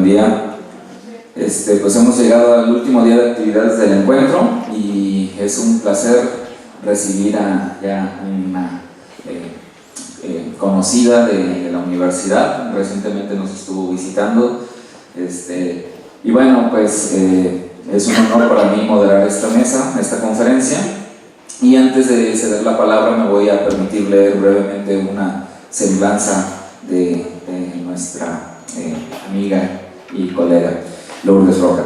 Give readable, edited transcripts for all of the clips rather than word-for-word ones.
día. Pues hemos llegado al último día de actividades del encuentro y es un placer recibir a ya una conocida de la universidad. Recientemente nos estuvo visitando, y bueno, pues es un honor para mí moderar esta mesa, esta conferencia. Y antes de ceder la palabra me voy a permitir leer brevemente una semblanza de nuestra amiga y colega Lourdes Roca.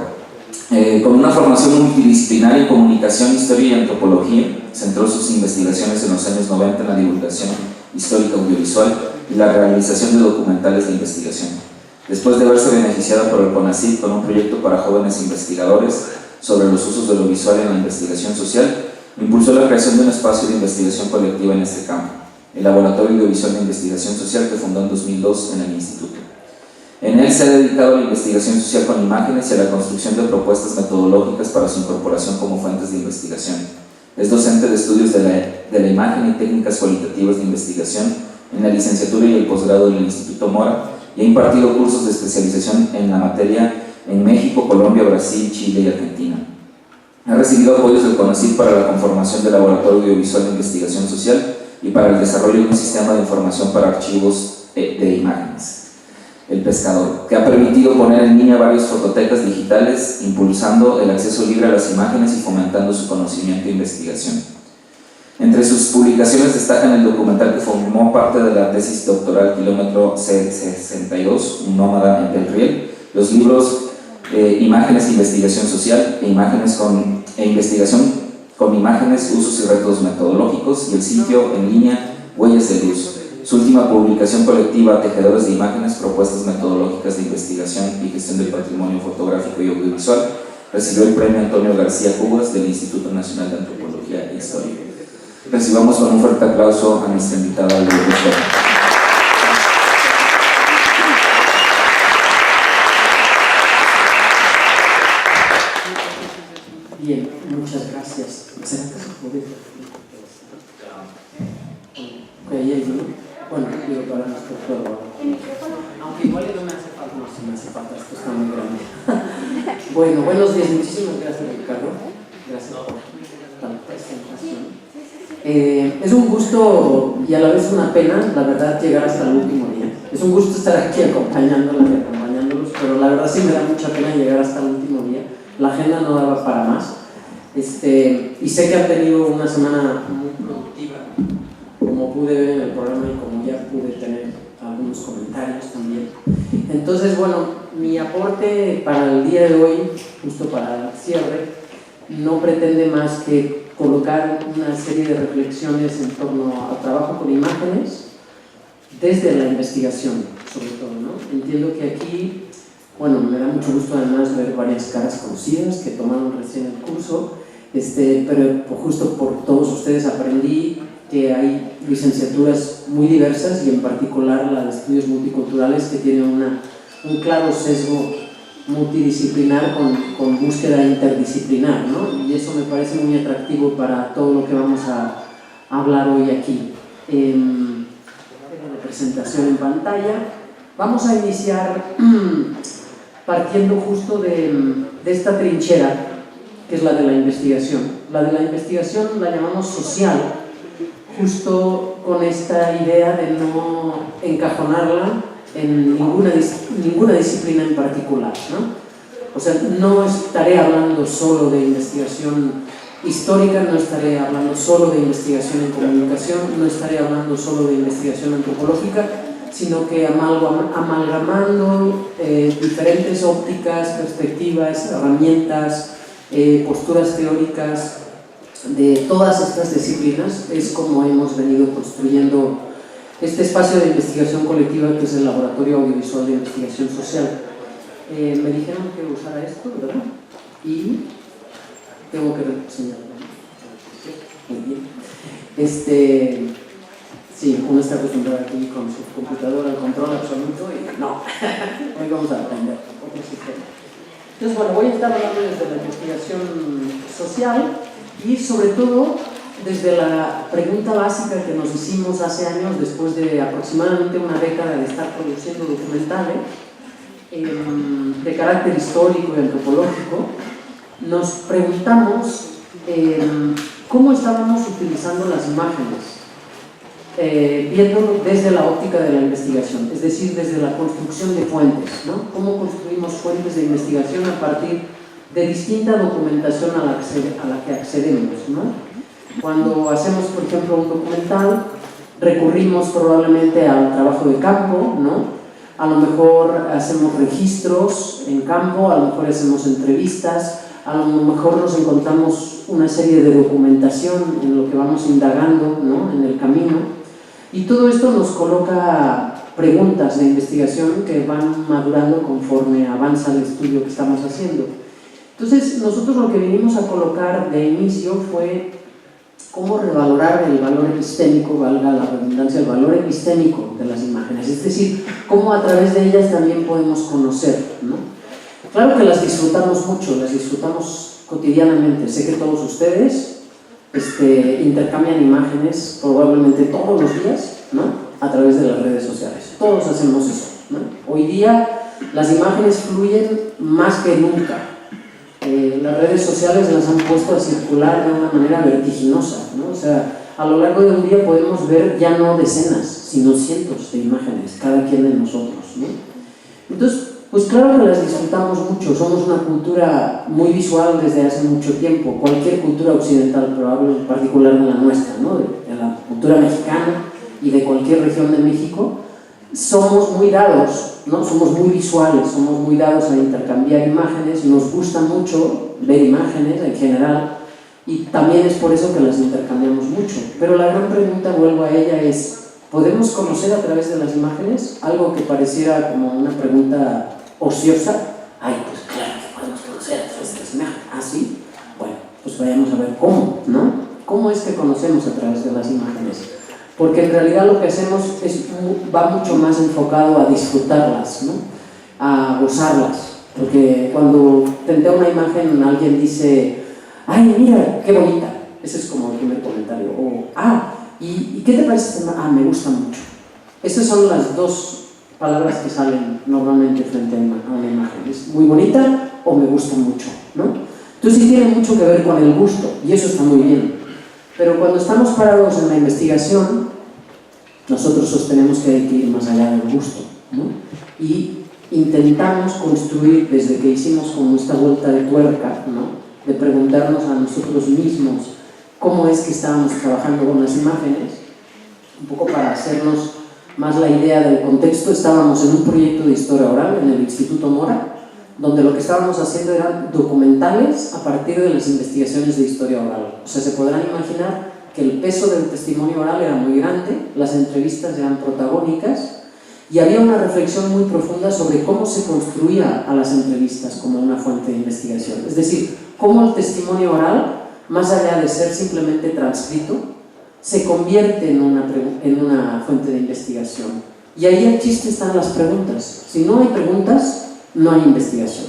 Con una formación multidisciplinar en comunicación, historia y antropología, centró sus investigaciones en los años 90 en la divulgación histórica audiovisual y la realización de documentales de investigación. Después de haberse beneficiado por el CONACYT con un proyecto para jóvenes investigadores sobre los usos de lo visual en la investigación social, impulsó la creación de un espacio de investigación colectiva en este campo, el Laboratorio Audiovisual de Investigación Social, que fundó en 2002 en el Instituto. En él se ha dedicado a la investigación social con imágenes y a la construcción de propuestas metodológicas para su incorporación como fuentes de investigación. Es docente de estudios de la imagen y técnicas cualitativas de investigación en la licenciatura y el posgrado del Instituto Mora, y ha impartido cursos de especialización en la materia en México, Colombia, Brasil, Chile y Argentina. Ha recibido apoyos del CONACYT para la conformación del Laboratorio Audiovisual de Investigación Social y para el desarrollo de un sistema de información para archivos de imágenes, El Pescador, que ha permitido poner en línea varias fototecas digitales, impulsando el acceso libre a las imágenes y fomentando su conocimiento e investigación. Entre sus publicaciones destacan el documental que formó parte de la tesis doctoral Kilómetro C62, un nómada en Del Riel, los libros Imágenes de Investigación Social e Investigación con Imágenes, Usos y Retos Metodológicos, y el sitio en línea Huellas de Luz. Su última publicación colectiva, Tejedores de Imágenes, Propuestas Metodológicas de Investigación y Gestión del Patrimonio Fotográfico y Audiovisual, recibió el premio Antonio García Cubas del Instituto Nacional de Antropología e Historia. Recibamos con un fuerte aplauso a nuestra invitada Lourdes Roca. Bien, muchas gracias. ¿Será que se puede? Bueno, digo para nuestro pueblo. Aunque igual no me hace falta, no, si me hace falta, esto está muy grande. Bueno, buenos días, muchísimas gracias, Ricardo. Gracias por la presentación. Es un gusto y a la vez una pena, la verdad, llegar hasta el último día. Es un gusto estar aquí acompañándolos, pero la verdad sí me da mucha pena llegar hasta el último día. La agenda no daba para más. Y sé que han tenido una semana muy productiva, como pude ver en el programa y como ya pude tener algunos comentarios también. Entonces, bueno, mi aporte para el día de hoy, justo para el cierre, no pretende más que colocar una serie de reflexiones en torno al trabajo con imágenes desde la investigación, sobre todo, ¿no? Entiendo que aquí, bueno, me da mucho gusto además ver varias caras conocidas que tomaron recién el curso, pero justo por todos ustedes aprendí que hay licenciaturas muy diversas y en particular la de estudios multiculturales que tiene un claro sesgo multidisciplinar con búsqueda interdisciplinar, ¿no? Y eso me parece muy atractivo para todo lo que vamos a hablar hoy aquí. Tengo la presentación en pantalla. Vamos a iniciar partiendo justo de esta trinchera que es la de la investigación. La de la investigación la llamamos social, justo con esta idea de no encajonarla en ninguna disciplina en particular, ¿no? O sea, no estaré hablando solo de investigación histórica, no estaré hablando solo de investigación en comunicación, no estaré hablando solo de investigación antropológica, sino que amalgamando diferentes ópticas, perspectivas, herramientas, posturas teóricas de todas estas disciplinas, es como hemos venido construyendo este espacio de investigación colectiva que es el Laboratorio Audiovisual de Investigación Social. Me dijeron que usara esto, ¿verdad? Y tengo que señalarlo. Muy bien. Sí, uno está acostumbrado aquí con su computadora al control absoluto y no, hoy vamos a aprender otro sistema. Entonces, bueno, voy a estar hablando desde la investigación social y sobre todo desde la pregunta básica que nos hicimos hace años, después de aproximadamente una década de estar produciendo documentales, de carácter histórico y antropológico, nos preguntamos cómo estábamos utilizando las imágenes, viéndolo desde la óptica de la investigación, es decir, desde la construcción de fuentes, ¿no? Cómo construimos fuentes de investigación a partir de distinta documentación a la que accedemos, ¿no? Cuando hacemos, por ejemplo, un documental, recurrimos probablemente al trabajo de campo, ¿no? A lo mejor hacemos registros en campo, a lo mejor hacemos entrevistas, a lo mejor nos encontramos una serie de documentación en lo que vamos indagando, ¿no? En el camino. Y todo esto nos coloca preguntas de investigación que van madurando conforme avanza el estudio que estamos haciendo. Entonces, nosotros lo que vinimos a colocar de inicio fue cómo revalorar el valor epistémico, valga la redundancia, el valor epistémico de las imágenes, es decir, cómo a través de ellas también podemos conocer, ¿no? Claro que las disfrutamos mucho, las disfrutamos cotidianamente. Sé que todos ustedes intercambian imágenes probablemente todos los días, ¿no? A través de las redes sociales. Todos hacemos eso, ¿no? Hoy día las imágenes fluyen más que nunca. Las redes sociales las han puesto a circular de una manera vertiginosa, ¿no? O sea, a lo largo de un día podemos ver ya no decenas, sino cientos de imágenes, cada quien de nosotros, ¿no? Entonces, pues claro que las disfrutamos mucho, somos una cultura muy visual desde hace mucho tiempo, cualquier cultura occidental, probable, en particular de la nuestra, ¿no? De la cultura mexicana y de cualquier región de México, somos muy dados, ¿no? Somos muy visuales, somos muy dados a intercambiar imágenes, nos gusta mucho ver imágenes en general y también es por eso que las intercambiamos mucho. Pero la gran pregunta, vuelvo a ella, es ¿podemos conocer a través de las imágenes? Algo que pareciera como una pregunta ociosa. Ay, pues claro que podemos conocer a través de las imágenes. ¿Ah, sí? Bueno, pues vayamos a ver cómo, ¿no? ¿Cómo es que conocemos a través de las imágenes? Porque en realidad lo que hacemos va mucho más enfocado a disfrutarlas, ¿no? A gozarlas. Porque cuando frente a una imagen alguien dice, ¡ay, mira, qué bonita! Ese es como el primer comentario. O, ¿y qué te parece? Me gusta mucho. Esas son las dos palabras que salen normalmente frente a una imagen. Es muy bonita o me gusta mucho, ¿no? Entonces sí tiene mucho que ver con el gusto y eso está muy bien. Pero cuando estamos parados en la investigación, nosotros sostenemos que hay que ir más allá del gusto, ¿no? Y intentamos construir, desde que hicimos como esta vuelta de tuerca, ¿no? De preguntarnos a nosotros mismos cómo es que estábamos trabajando con las imágenes, un poco para hacernos más la idea del contexto. Estábamos en un proyecto de historia oral en el Instituto Mora, donde lo que estábamos haciendo eran documentales a partir de las investigaciones de historia oral. O sea, se podrán imaginar que el peso del testimonio oral era muy grande, las entrevistas eran protagónicas y había una reflexión muy profunda sobre cómo se construía a las entrevistas como una fuente de investigación. Es decir, cómo el testimonio oral, más allá de ser simplemente transcrito, se convierte en una fuente de investigación. Y ahí el chiste están las preguntas. Si no hay preguntas, no hay investigación.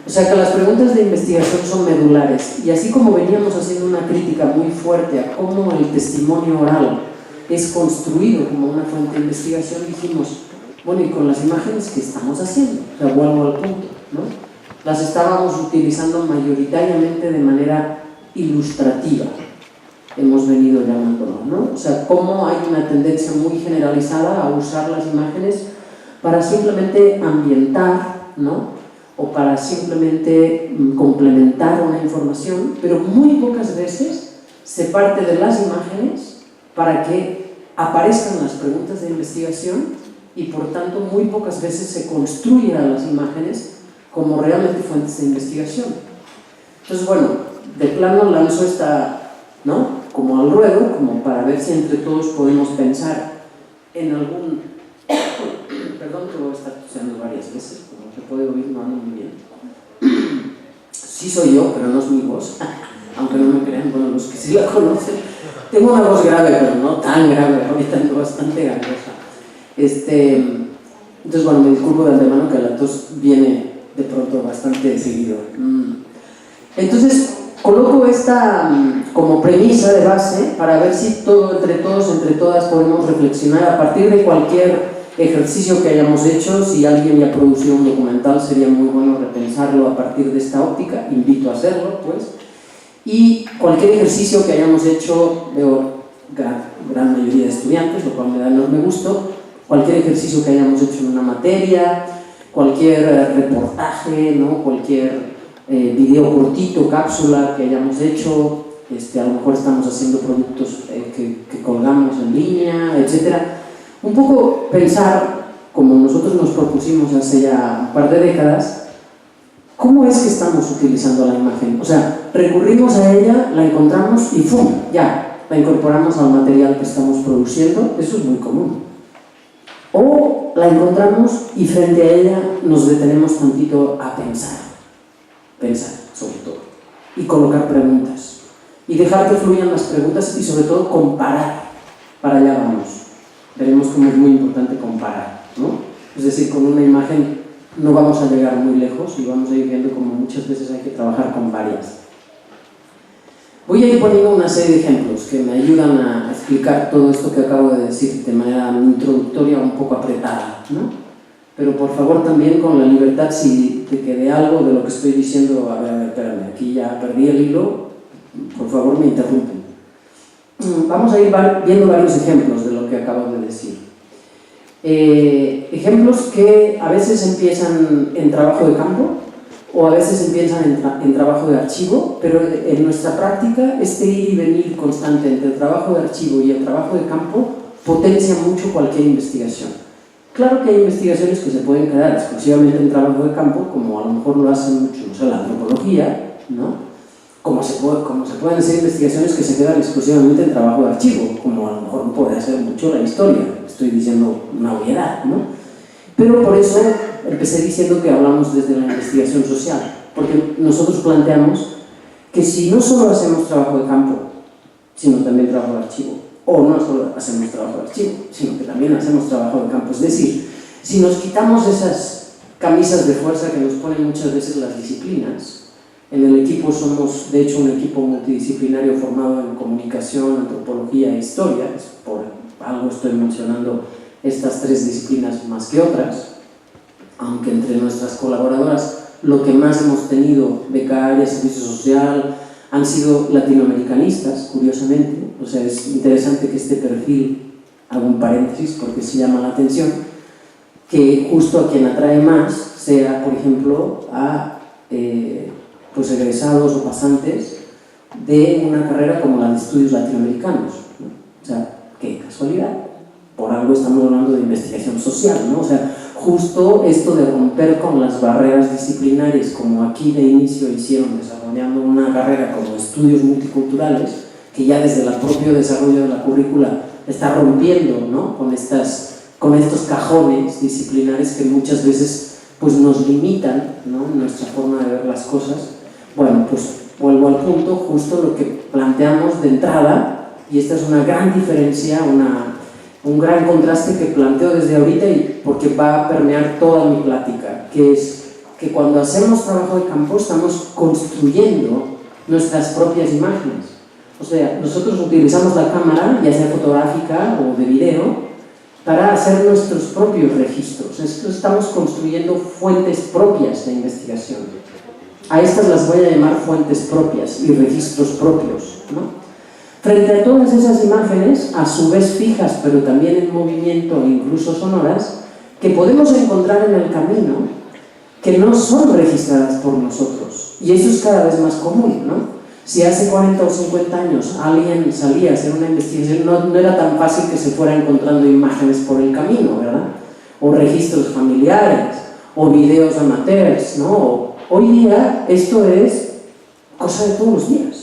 O sea que las preguntas de investigación son medulares. Y así como veníamos haciendo una crítica muy fuerte a cómo el testimonio oral es construido como una fuente de investigación, dijimos, bueno, ¿y con las imágenes qué estamos haciendo? O sea, vuelvo al punto, ¿no? Las estábamos utilizando mayoritariamente de manera ilustrativa, hemos venido llamándolo, ¿no? O sea, cómo hay una tendencia muy generalizada a usar las imágenes para simplemente ambientar, ¿no? O para simplemente complementar una información, pero muy pocas veces se parte de las imágenes para que aparezcan las preguntas de investigación y por tanto muy pocas veces se construye a las imágenes como realmente fuentes de investigación. Entonces, bueno, de plano lanzo esta, ¿no? Como al ruedo, como para ver si entre todos podemos pensar en algún... Perdón que voy a estar toseando varias veces, como se puede oír, no ando muy bien. Sí soy yo, pero no es mi voz, aunque no me crean, bueno, los que sí la conocen. Tengo una voz grave, pero no tan grave, ahorita ando bastante gangosa. Entonces, bueno, me disculpo de antemano que la tos viene de pronto bastante seguido. Entonces, coloco esta como premisa de base para ver si entre todos, entre todas podemos reflexionar a partir de cualquier ejercicio que hayamos hecho. Si alguien ya produció un documental, sería muy bueno repensarlo a partir de esta óptica, invito a hacerlo, pues. Y cualquier ejercicio que hayamos hecho, veo gran mayoría de estudiantes, lo cual me da enorme gusto, cualquier ejercicio que hayamos hecho en una materia, cualquier reportaje, ¿no? Cualquier video cortito, cápsula que hayamos hecho, a lo mejor estamos haciendo productos que colgamos en línea, etc. Un poco pensar, como nosotros nos propusimos hace ya un par de décadas, ¿cómo es que estamos utilizando la imagen? O sea, recurrimos a ella, la encontramos y ¡fum! Ya, la incorporamos al material que estamos produciendo. Eso es muy común. O la encontramos y frente a ella nos detenemos tantito a pensar sobre todo, y colocar preguntas, y dejar que fluyan las preguntas y sobre todo comparar. Para allá vamos. Veremos cómo es muy importante comparar, ¿no? Es decir, con una imagen no vamos a llegar muy lejos y vamos a ir viendo cómo muchas veces hay que trabajar con varias. Voy a ir poniendo una serie de ejemplos que me ayudan a explicar todo esto que acabo de decir de manera introductoria un poco apretada, ¿no? Pero por favor también con la libertad, si te quede algo de lo que estoy diciendo, a ver, espérame, aquí ya perdí el hilo, por favor me interrumpen. Vamos a ir viendo varios ejemplos de lo que acabo de decir. Ejemplos que a veces empiezan en trabajo de campo o a veces empiezan en trabajo de archivo, pero en nuestra práctica este ir y venir constante entre el trabajo de archivo y el trabajo de campo potencia mucho cualquier investigación. Claro que hay investigaciones que se pueden quedar exclusivamente en trabajo de campo, como a lo mejor lo hacen mucho, no sé, la antropología, ¿no? Como se pueden hacer investigaciones que se quedan exclusivamente en trabajo de archivo, como a lo mejor no puede hacer mucho la historia. Estoy diciendo una obviedad, ¿no? Pero por eso empecé diciendo que hablamos desde la investigación social, porque nosotros planteamos que si no solo hacemos trabajo de campo, sino también trabajo de archivo, o no solo hacemos trabajo de archivo, sino que también hacemos trabajo de campo, es decir, si nos quitamos esas camisas de fuerza que nos ponen muchas veces las disciplinas, en el equipo somos de hecho un equipo multidisciplinario formado en comunicación, antropología e historia, por algo estoy mencionando estas tres disciplinas más que otras, aunque entre nuestras colaboradoras lo que más hemos tenido de cada área de servicio social han sido latinoamericanistas, curiosamente. O sea, es interesante que este perfil, hago un paréntesis porque sí llama la atención, que justo a quien atrae más sea, por ejemplo, a pues egresados o pasantes de una carrera como la de estudios latinoamericanos, ¿no? O sea, qué casualidad, por algo estamos hablando de investigación social, ¿no? O sea, justo esto de romper con las barreras disciplinarias, como aquí de inicio hicieron desarrollando una carrera como estudios multiculturales, que ya desde el propio desarrollo de la currícula está rompiendo, ¿no? con estos cajones disciplinares que muchas veces pues, nos limitan, ¿no? en nuestra forma de ver las cosas. Bueno, pues vuelvo al punto, justo lo que planteamos de entrada, y esta es una gran diferencia, un gran contraste que planteo desde ahorita y porque va a permear toda mi plática, que es que cuando hacemos trabajo de campo estamos construyendo nuestras propias imágenes. O sea, nosotros utilizamos la cámara, ya sea fotográfica o de video, para hacer nuestros propios registros. Estamos construyendo fuentes propias de investigación. A estas las voy a llamar fuentes propias y registros propios, ¿no? Frente a todas esas imágenes, a su vez fijas, pero también en movimiento e incluso sonoras, que podemos encontrar en el camino, que no son registradas por nosotros. Y eso es cada vez más común, ¿no? Si hace 40 o 50 años alguien salía a hacer una investigación, no era tan fácil que se fuera encontrando imágenes por el camino, ¿verdad? O registros familiares, o videos amateurs, ¿no? Hoy día esto es cosa de todos los días.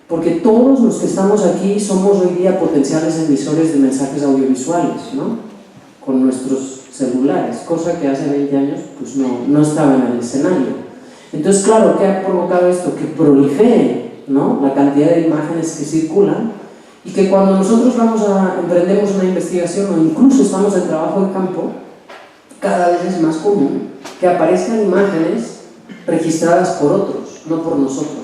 Porque todos los que estamos aquí somos hoy día potenciales emisores de mensajes audiovisuales, ¿no? Con nuestros celulares, cosa que hace 20 años pues no estaba en el escenario. Entonces, claro, ¿qué ha provocado esto? Que prolifere, ¿no? la cantidad de imágenes que circulan y que cuando nosotros emprendemos una investigación o incluso estamos en trabajo de campo, cada vez es más común que aparezcan imágenes registradas por otros, no por nosotros.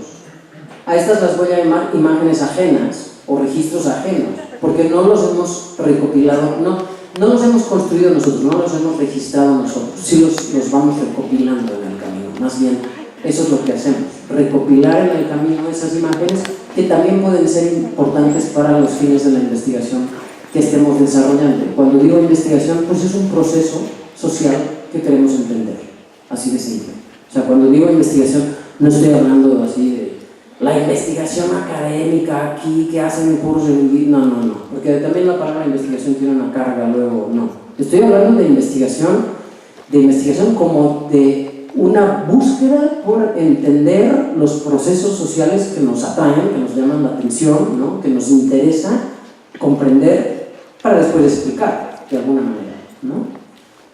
A estas las voy a llamar imágenes ajenas o registros ajenos, porque no los hemos recopilado, no los hemos construido nosotros, no los hemos registrado nosotros, sí los vamos recopilando en el camino, más bien eso es lo que hacemos, recopilar en el camino esas imágenes que también pueden ser importantes para los fines de la investigación que estemos desarrollando. Cuando digo investigación, pues es un proceso social que queremos entender, así de simple. O sea, cuando digo investigación, no estoy hablando así de la investigación académica aquí que hacen puros eruditos, no, porque también la palabra investigación tiene una carga, luego no. Estoy hablando de investigación como de una búsqueda por entender los procesos sociales que nos atraen, que nos llaman la atención, ¿no? Que nos interesa comprender para después explicar de alguna manera, ¿no?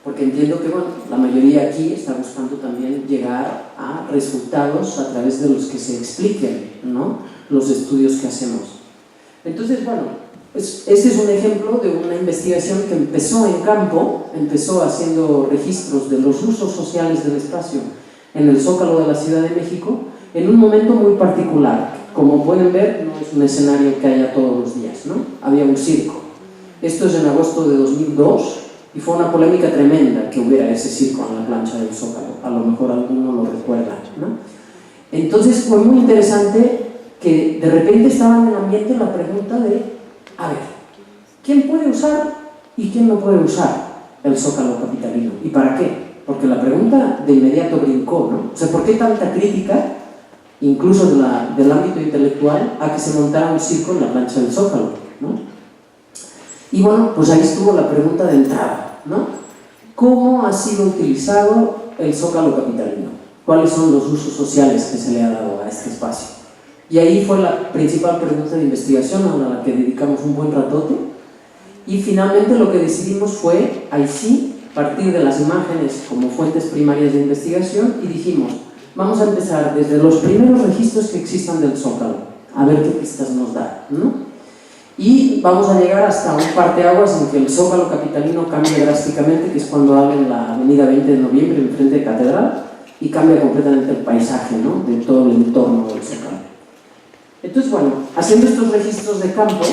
Porque entiendo que bueno, la mayoría aquí está buscando también llegar a resultados a través de los que se expliquen, ¿no? Los estudios que hacemos. Entonces, bueno, ese es un ejemplo de una investigación que empezó en campo, empezó haciendo registros de los usos sociales del espacio en el Zócalo de la Ciudad de México, en un momento muy particular. Como pueden ver, no es un escenario que haya todos los días, ¿no? Había un circo. Esto es en agosto de 2002 y fue una polémica tremenda que hubiera ese circo en la plancha del Zócalo. A lo mejor alguno lo recuerda, ¿no? Entonces fue muy interesante que de repente estaba en el ambiente la pregunta de a ver, ¿quién puede usar y quién no puede usar el Zócalo capitalino? ¿Y para qué? Porque la pregunta de inmediato brincó, ¿no? O sea, ¿por qué tanta crítica, incluso del ámbito intelectual, a que se montara un circo en la plancha del Zócalo, ¿no? Y bueno, pues ahí estuvo la pregunta de entrada, ¿no? ¿Cómo ha sido utilizado el Zócalo capitalino? ¿Cuáles son los usos sociales que se le ha dado a este espacio? Y ahí fue la principal pregunta de investigación a la que dedicamos un buen ratote. Y finalmente lo que decidimos fue, ahí sí, partir de las imágenes como fuentes primarias de investigación y dijimos, vamos a empezar desde los primeros registros que existan del Zócalo, a ver qué pistas nos da, ¿no? Y vamos a llegar hasta un parteaguas en que el Zócalo capitalino cambia drásticamente, que es cuando abren la avenida 20 de noviembre en frente de Catedral y cambia completamente el paisaje, ¿no? De todo el entorno del Zócalo. Entonces, bueno, haciendo estos registros de campo,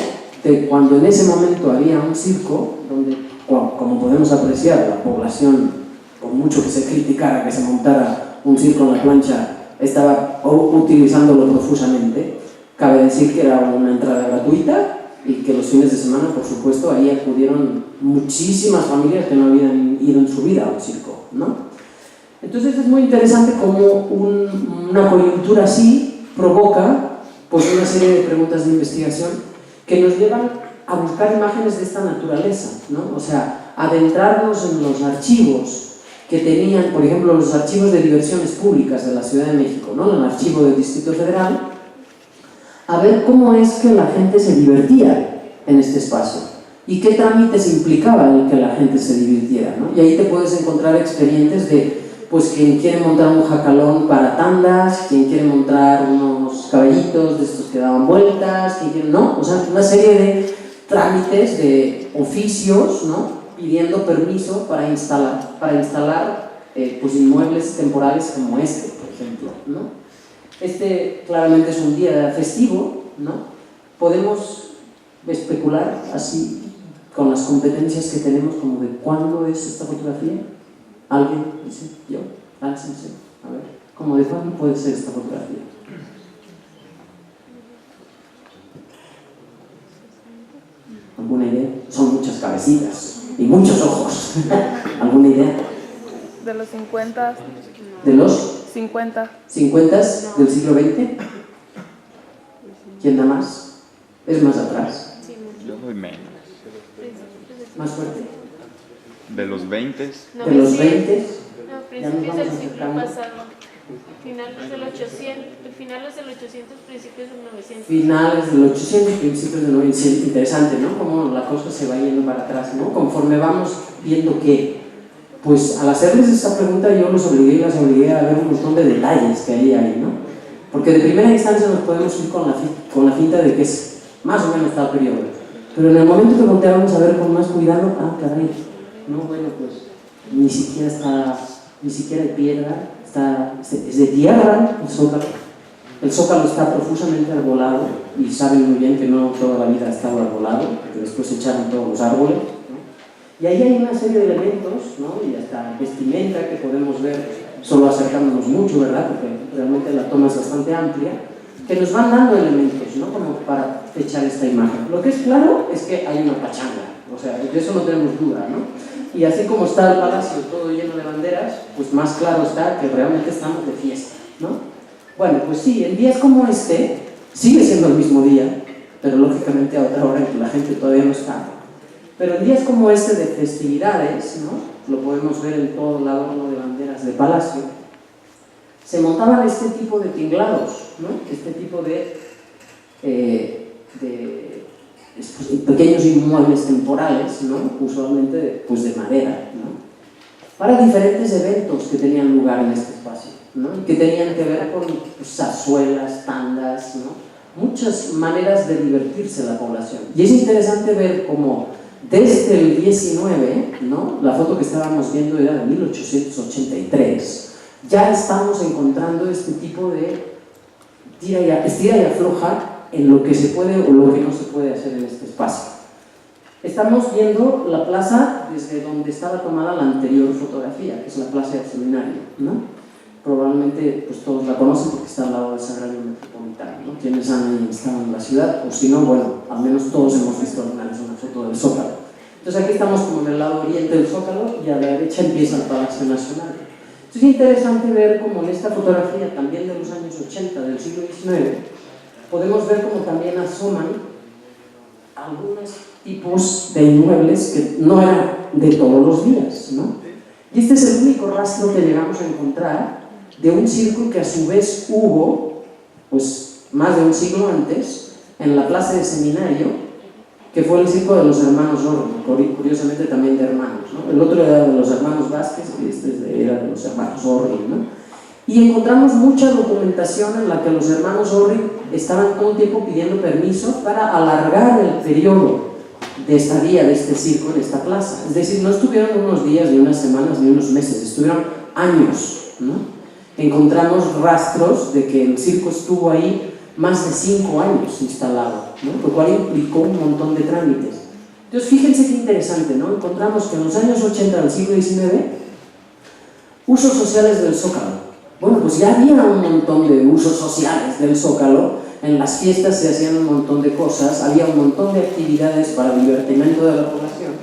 de cuando en ese momento había un circo, donde, como podemos apreciar, la población, por mucho que se criticara que se montara un circo en la plancha, estaba utilizándolo profusamente. Cabe decir que era una entrada gratuita y que los fines de semana, por supuesto, ahí acudieron muchísimas familias que no habían ido en su vida a un circo, ¿no? Entonces es muy interesante cómo una coyuntura así provoca pues una serie de preguntas de investigación que nos llevan a buscar imágenes de esta naturaleza, ¿no? O sea, adentrarnos en los archivos que tenían, por ejemplo, los archivos de diversiones públicas de la Ciudad de México, ¿no? El archivo del Distrito Federal, a ver cómo es que la gente se divertía en este espacio y qué trámites implicaba el que la gente se divirtiera, ¿no? Y ahí te puedes encontrar expedientes de pues quien quiere montar un jacalón para tandas, quien quiere montar unos caballitos de estos que daban vueltas, quien quiere, ¿no? O sea, una serie de trámites, de oficios, ¿no? Pidiendo permiso para instalar pues inmuebles temporales como este, por ejemplo, ¿no? Este claramente es un día festivo, ¿no? Podemos especular así con las competencias que tenemos como de cuándo es esta fotografía. ¿Alguien dice? Yo, láncense, a ver, ¿cómo de cuándo puede ser esta fotografía? ¿Alguna idea? Son muchas cabecitas y muchos ojos. ¿Alguna idea? De los 50. ¿De los? 50. ¿50 del siglo XX? ¿Quién da más? ¿Es más atrás? Yo doy menos. ¿Más fuerte? De los 20. No, ¿De los sí. 20? No, principios del siglo pasado. Finales del 800, principios del 900. Finales del 800, principios del 900. Interesante, ¿no? Cómo la cosa se va yendo para atrás, ¿no? Conforme vamos viendo que, pues al hacerles esta pregunta yo las obligué a ver un montón de detalles que ahí, ¿no? Porque de primera instancia nos podemos ir con la finta de que es más o menos tal periodo. Pero en el momento que volteamos a ver con más cuidado, caray, no, bueno, pues ni siquiera hay piedra, es de tierra el Zócalo. El Zócalo está profusamente arbolado y saben muy bien que no toda la vida ha estado arbolado, porque después se echaron todos los árboles, ¿no? Y ahí hay una serie de elementos, ¿no? Y hasta vestimenta que podemos ver solo acercándonos mucho, ¿verdad? Porque realmente la toma es bastante amplia, que nos van dando elementos, ¿no? Como para fechar esta imagen. Lo que es claro es que hay una pachanga, o sea, de eso no tenemos duda, ¿no? Y así como está el palacio todo lleno de banderas, pues más claro está que realmente estamos de fiesta, ¿no? Bueno, pues sí, en días como este, sigue siendo el mismo día, pero lógicamente a otra hora en que la gente todavía no está. Pero en días como este de festividades, ¿no? Lo podemos ver en todo el adorno de banderas de palacio, se montaban este tipo de tinglados, ¿no? Este tipo de pequeños inmuebles temporales, ¿no? Usualmente pues de madera, ¿no? Para diferentes eventos que tenían lugar en este espacio, ¿no? Y que tenían que ver con pues, zarzuelas, tandas, ¿no? Muchas maneras de divertirse la población. Y es interesante ver cómo desde el 19, ¿no? La foto que estábamos viendo era de 1883, ya estamos encontrando este tipo de estira y afloja en lo que se puede o lo que no se puede hacer en este espacio. Estamos viendo la plaza desde donde estaba tomada la anterior fotografía, que es la plaza del seminario, ¿no? Probablemente pues, todos la conocen porque está al lado del Sagrario Metropolitano, ¿no? Quienes han estado en la ciudad, o si no, bueno, al menos todos hemos visto alguna vez una foto del Zócalo. Entonces aquí estamos como en el lado oriente del Zócalo y a la derecha empieza el Palacio Nacional. Es interesante ver cómo en esta fotografía, también de los años 80 del siglo XIX, podemos ver cómo también asoman algunos tipos de inmuebles que no eran de todos los días, ¿no? Y este es el único rastro que llegamos a encontrar de un circo que a su vez hubo, pues más de un siglo antes, en la plaza de Seminario, que fue el circo de los hermanos Orri, curiosamente también de hermanos, ¿no? El otro era de los hermanos Vázquez y este era de los hermanos Orri, ¿no? Y encontramos mucha documentación en la que los hermanos Orri estaban todo el tiempo pidiendo permiso para alargar el periodo de estadía de este circo en esta plaza. Es decir, no estuvieron unos días, ni unas semanas, ni unos meses, estuvieron años, ¿no? Encontramos rastros de que el circo estuvo ahí más de 5 años instalado, ¿no? Lo cual implicó un montón de trámites. Entonces, fíjense qué interesante, ¿no? Encontramos que en los años 80 del siglo XIX, usos sociales del Zócalo. Bueno, pues ya había un montón de usos sociales del Zócalo, en las fiestas se hacían un montón de cosas, había un montón de actividades para el divertimento de la población.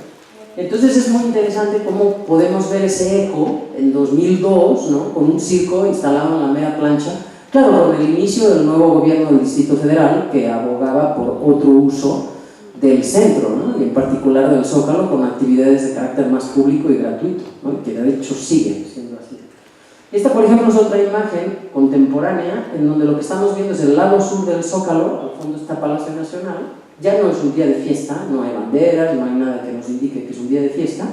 Entonces es muy interesante cómo podemos ver ese eco en 2002, ¿no? Con un circo instalado en la mera plancha, claro, con el inicio del nuevo gobierno del Distrito Federal, que abogaba por otro uso del centro, ¿no? Y en particular del Zócalo, con actividades de carácter más público y gratuito, ¿no? Que de hecho sigue siendo así. Esta, por ejemplo, es otra imagen contemporánea en donde lo que estamos viendo es el lado sur del Zócalo, al fondo está Palacio Nacional. Ya no es un día de fiesta, no hay banderas, no hay nada que nos indique que es un día de fiesta,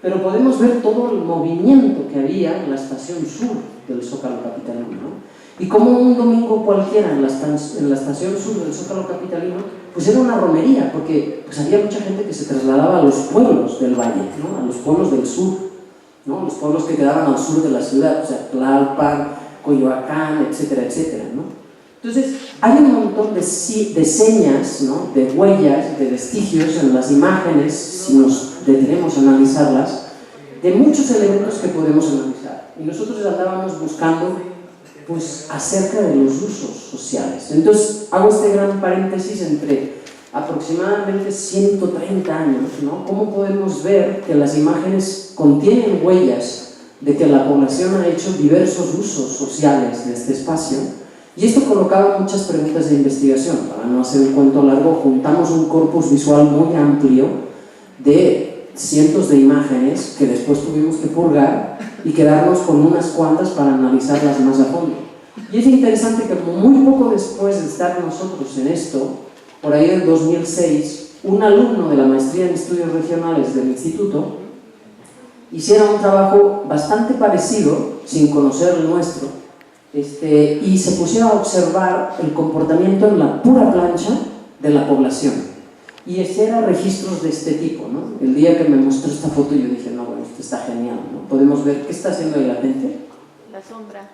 pero podemos ver todo el movimiento que había en la estación sur del Zócalo capitalino, ¿no? Y como un domingo cualquiera en la estación sur del Zócalo capitalino, pues era una romería, porque pues había mucha gente que se trasladaba a los pueblos del valle, ¿no? A los pueblos del sur, ¿no? Los pueblos que quedaban al sur de la ciudad, o sea, Tlalpan, Coyoacán, etcétera, etcétera, ¿no? Entonces, hay un montón de señas, ¿no? De huellas, de vestigios en las imágenes, si nos detenemos a analizarlas, de muchos elementos que podemos analizar. Y nosotros andábamos buscando, pues, acerca de los usos sociales. Entonces, hago este gran paréntesis entre aproximadamente 130 años, ¿no? ¿Cómo podemos ver que las imágenes contienen huellas de que la población ha hecho diversos usos sociales de este espacio? Y esto colocaba muchas preguntas de investigación. Para no hacer un cuento largo, juntamos un corpus visual muy amplio de cientos de imágenes que después tuvimos que purgar y quedarnos con unas cuantas para analizarlas más a fondo. Y es interesante que muy poco después de estar nosotros en esto, por ahí en 2006, un alumno de la maestría en estudios regionales del instituto hiciera un trabajo bastante parecido, sin conocer el nuestro, y se pusiera a observar el comportamiento en la pura plancha de la población y hiciera registros de este tipo, ¿no? El día que me mostró esta foto yo dije, no, bueno, esto está genial, ¿no? Podemos ver qué está haciendo ahí la gente. La sombra.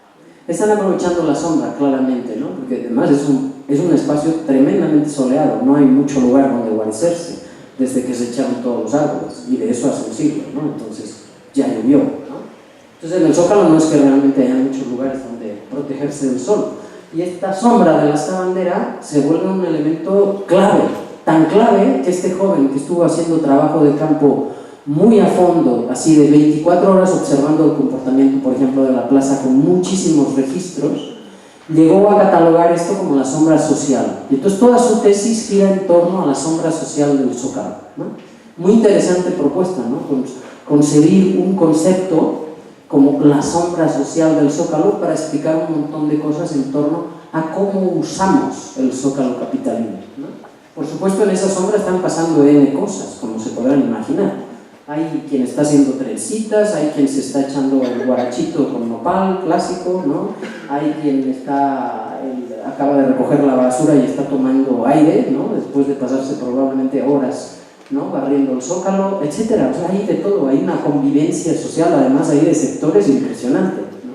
Están aprovechando la sombra, claramente, ¿no? Porque además es un espacio tremendamente soleado, no hay mucho lugar donde guarecerse. desde que se echaron todos los árboles, y de eso hace un siglo, ¿no? Entonces ya llovió, ¿no? Entonces en el Zócalo no es que realmente haya muchos lugares donde protegerse del sol, y esta sombra de la sabandera se vuelve un elemento clave, tan clave que este joven que estuvo haciendo trabajo de campo muy a fondo, así de 24 horas observando el comportamiento, por ejemplo, de la plaza con muchísimos registros, llegó a catalogar esto como la sombra social. Y entonces toda su tesis gira en torno a la sombra social del Zócalo, ¿no? Muy interesante propuesta, ¿no? Concebir un concepto como la sombra social del Zócalo para explicar un montón de cosas en torno a cómo usamos el Zócalo capitalino, ¿no? Por supuesto, en esa sombra están pasando N cosas, como se podrán imaginar. Hay quien está haciendo trencitas, hay quien se está echando el guarachito con nopal clásico, ¿no? Hay quien acaba de recoger la basura y está tomando aire, ¿no? Después de pasarse probablemente horas, ¿no? Barriendo el Zócalo, etcétera. O sea, hay de todo, hay una convivencia social, además hay de sectores impresionantes, ¿no?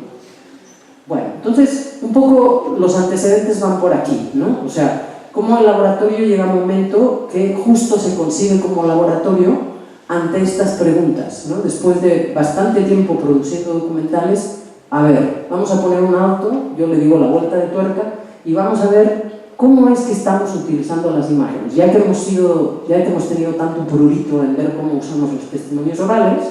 Bueno, entonces, un poco los antecedentes van por aquí, ¿no? O sea, cómo el laboratorio llega a un momento que justo se concibe como laboratorio ante estas preguntas, ¿no? Después de bastante tiempo produciendo documentales, a ver, vamos a poner un alto, yo le digo la vuelta de tuerca, y vamos a ver cómo es que estamos utilizando las imágenes. Ya que hemos tenido tanto prurito en ver cómo usamos los testimonios orales,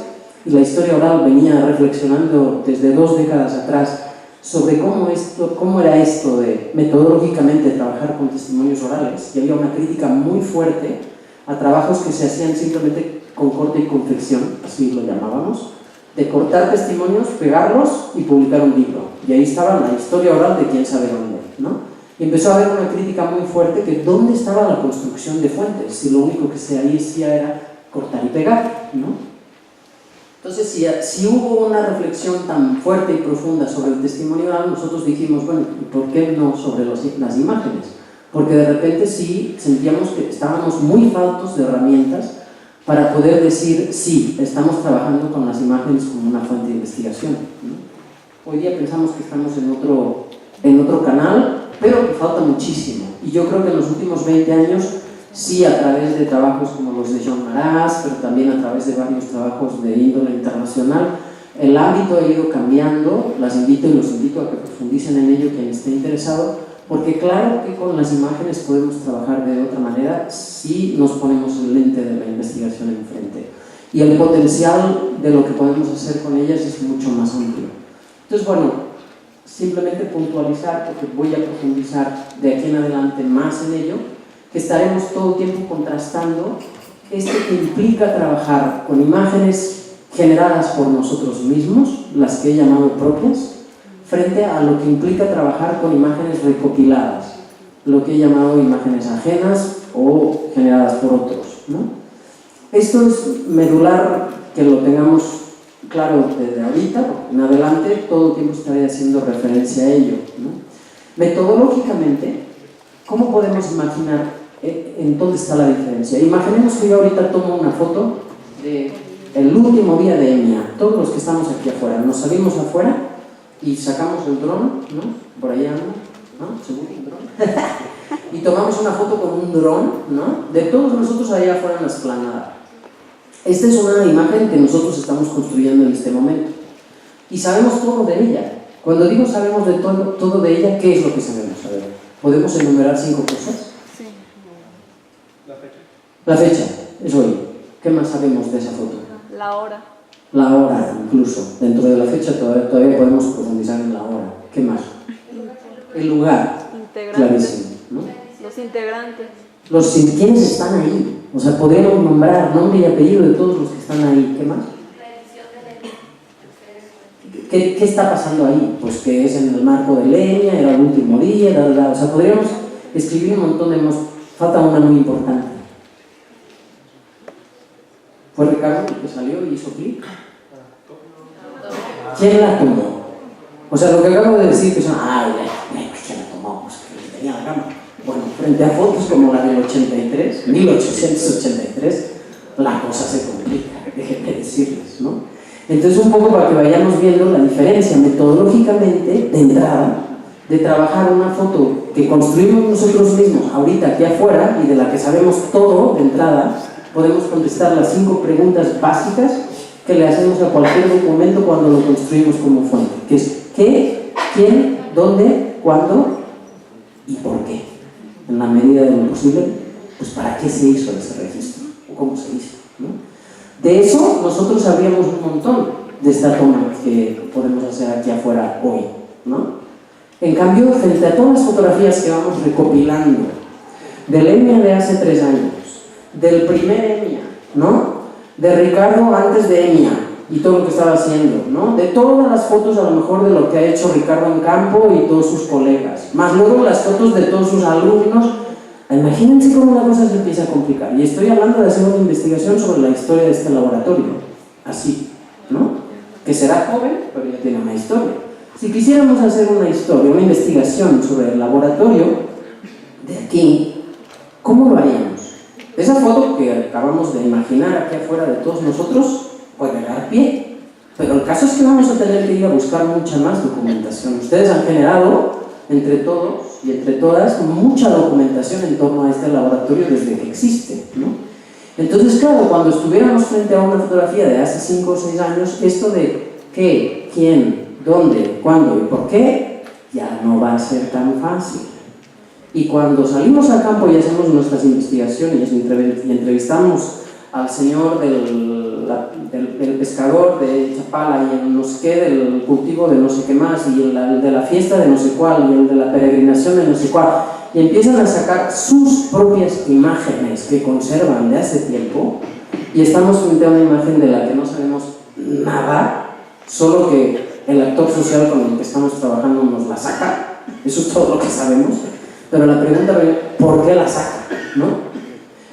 y la historia oral venía reflexionando desde 2 décadas atrás sobre cómo era esto de metodológicamente trabajar con testimonios orales, y había una crítica muy fuerte a trabajos que se hacían simplemente con corte y confección, así lo llamábamos, de cortar testimonios, pegarlos y publicar un libro. Y ahí estaba la historia oral de quién sabe dónde, ¿no? Y empezó a haber una crítica muy fuerte que dónde estaba la construcción de fuentes, si lo único que se hacía era cortar y pegar, ¿no? Entonces, si hubo una reflexión tan fuerte y profunda sobre el testimonio oral, nosotros dijimos, bueno, ¿por qué no sobre las imágenes? Porque de repente sí sentíamos que estábamos muy faltos de herramientas para poder decir, sí, estamos trabajando con las imágenes como una fuente de investigación, ¿no? Hoy día pensamos que estamos en otro canal, pero que falta muchísimo. Y yo creo que en los últimos 20 años, sí, a través de trabajos como los de John Maras, pero también a través de varios trabajos de índole internacional, el ámbito ha ido cambiando. Los invito a que profundicen en ello quien esté interesado, porque claro que con las imágenes podemos trabajar de otra manera si nos ponemos el lente de la investigación enfrente. Y el potencial de lo que podemos hacer con ellas es mucho más amplio. Entonces, bueno, simplemente puntualizar, porque voy a profundizar de aquí en adelante más en ello, que estaremos todo el tiempo contrastando esto que implica trabajar con imágenes generadas por nosotros mismos, las que he llamado propias, frente a lo que implica trabajar con imágenes recopiladas, lo que he llamado imágenes ajenas o generadas por otros, ¿no? Esto es medular que lo tengamos claro desde ahorita, porque en adelante todo el tiempo estaré haciendo referencia a ello, ¿no? Metodológicamente, ¿cómo podemos imaginar en dónde está la diferencia? Imaginemos que yo ahorita tomo una foto del último día de EMIA, todos los que estamos aquí afuera, nos salimos afuera y sacamos el dron, ¿no? Por allá, ¿no? ¿Seguro el dron? Y tomamos una foto con un dron, ¿no? De todos nosotros allá afuera en la explanada. Esta es una imagen que nosotros estamos construyendo en este momento. Y sabemos todo de ella. Cuando digo sabemos de todo de ella, ¿qué es lo que sabemos? A ver, ¿podemos enumerar 5 cosas? Sí. La fecha, es hoy. ¿Qué más sabemos de esa foto? La hora. La hora, incluso. Dentro de la fecha todavía podemos profundizar en la hora. ¿Qué más? El lugar. Integrantes. Clarísimo, ¿no? Los integrantes. ¿Quiénes están ahí? O sea, podríamos nombrar nombre y apellido de todos los que están ahí. ¿Qué más? ¿Qué está pasando ahí? Pues que es en el marco de leña, era el último día, o sea, podríamos escribir un montón de... Falta una muy importante. ¿Fue Ricardo el que salió y hizo clic? ¿Quién la tomó? O sea, lo que acabo de decir que son... ¿quién la tomó? Pues que tenía la cámara. Bueno, frente a fotos como la del 1883, la cosa se complica, déjenme decirles, ¿no? Entonces, un poco para que vayamos viendo la diferencia metodológicamente de entrada de trabajar una foto que construimos nosotros mismos ahorita aquí afuera y de la que sabemos todo de entrada, podemos contestar las 5 preguntas básicas que le hacemos a cualquier documento cuando lo construimos como fuente, que es ¿qué?, ¿quién?, ¿dónde?, ¿cuándo? ¿Y por qué? En la medida de lo posible, pues ¿para qué se hizo ese registro? ¿O cómo se hizo? ¿No? De eso nosotros sabíamos un montón de esta toma que podemos hacer aquí afuera hoy, ¿no? En cambio, frente a todas las fotografías que vamos recopilando del EMIA de hace 3 años, del primer EMIA, ¿no?, de Ricardo antes de EMIA y todo lo que estaba haciendo, ¿no?, de todas las fotos a lo mejor de lo que ha hecho Ricardo en campo y todos sus colegas, más luego las fotos de todos sus alumnos. Imagínense cómo la cosa se empieza a complicar. Y estoy hablando de hacer una investigación sobre la historia de este laboratorio, así, ¿no?, que será joven, pero ya tiene una historia. Si quisiéramos hacer una historia, una investigación sobre el laboratorio de aquí, ¿cómo lo haríamos? Esa foto que acabamos de imaginar aquí afuera de todos nosotros puede dar pie, pero el caso es que vamos a tener que ir a buscar mucha más documentación. Ustedes han generado, entre todos y entre todas, mucha documentación en torno a este laboratorio desde que existe, ¿no? Entonces, claro, cuando estuviéramos frente a una fotografía de hace 5 o 6 años, esto de qué, quién, dónde, cuándo y por qué, ya no va a ser tan fácil. Y cuando salimos al campo y hacemos nuestras investigaciones y entrevistamos al señor del pescador de Chapala y el no sé qué, del cultivo de no sé qué más, y el de la fiesta de no sé cuál, y el de la peregrinación de no sé cuál, y empiezan a sacar sus propias imágenes que conservan de hace tiempo, y estamos frente a una imagen de la que no sabemos nada, solo que el actor social con el que estamos trabajando nos la saca, eso es todo lo que sabemos. Pero la pregunta es, ¿por qué la saca?, ¿no?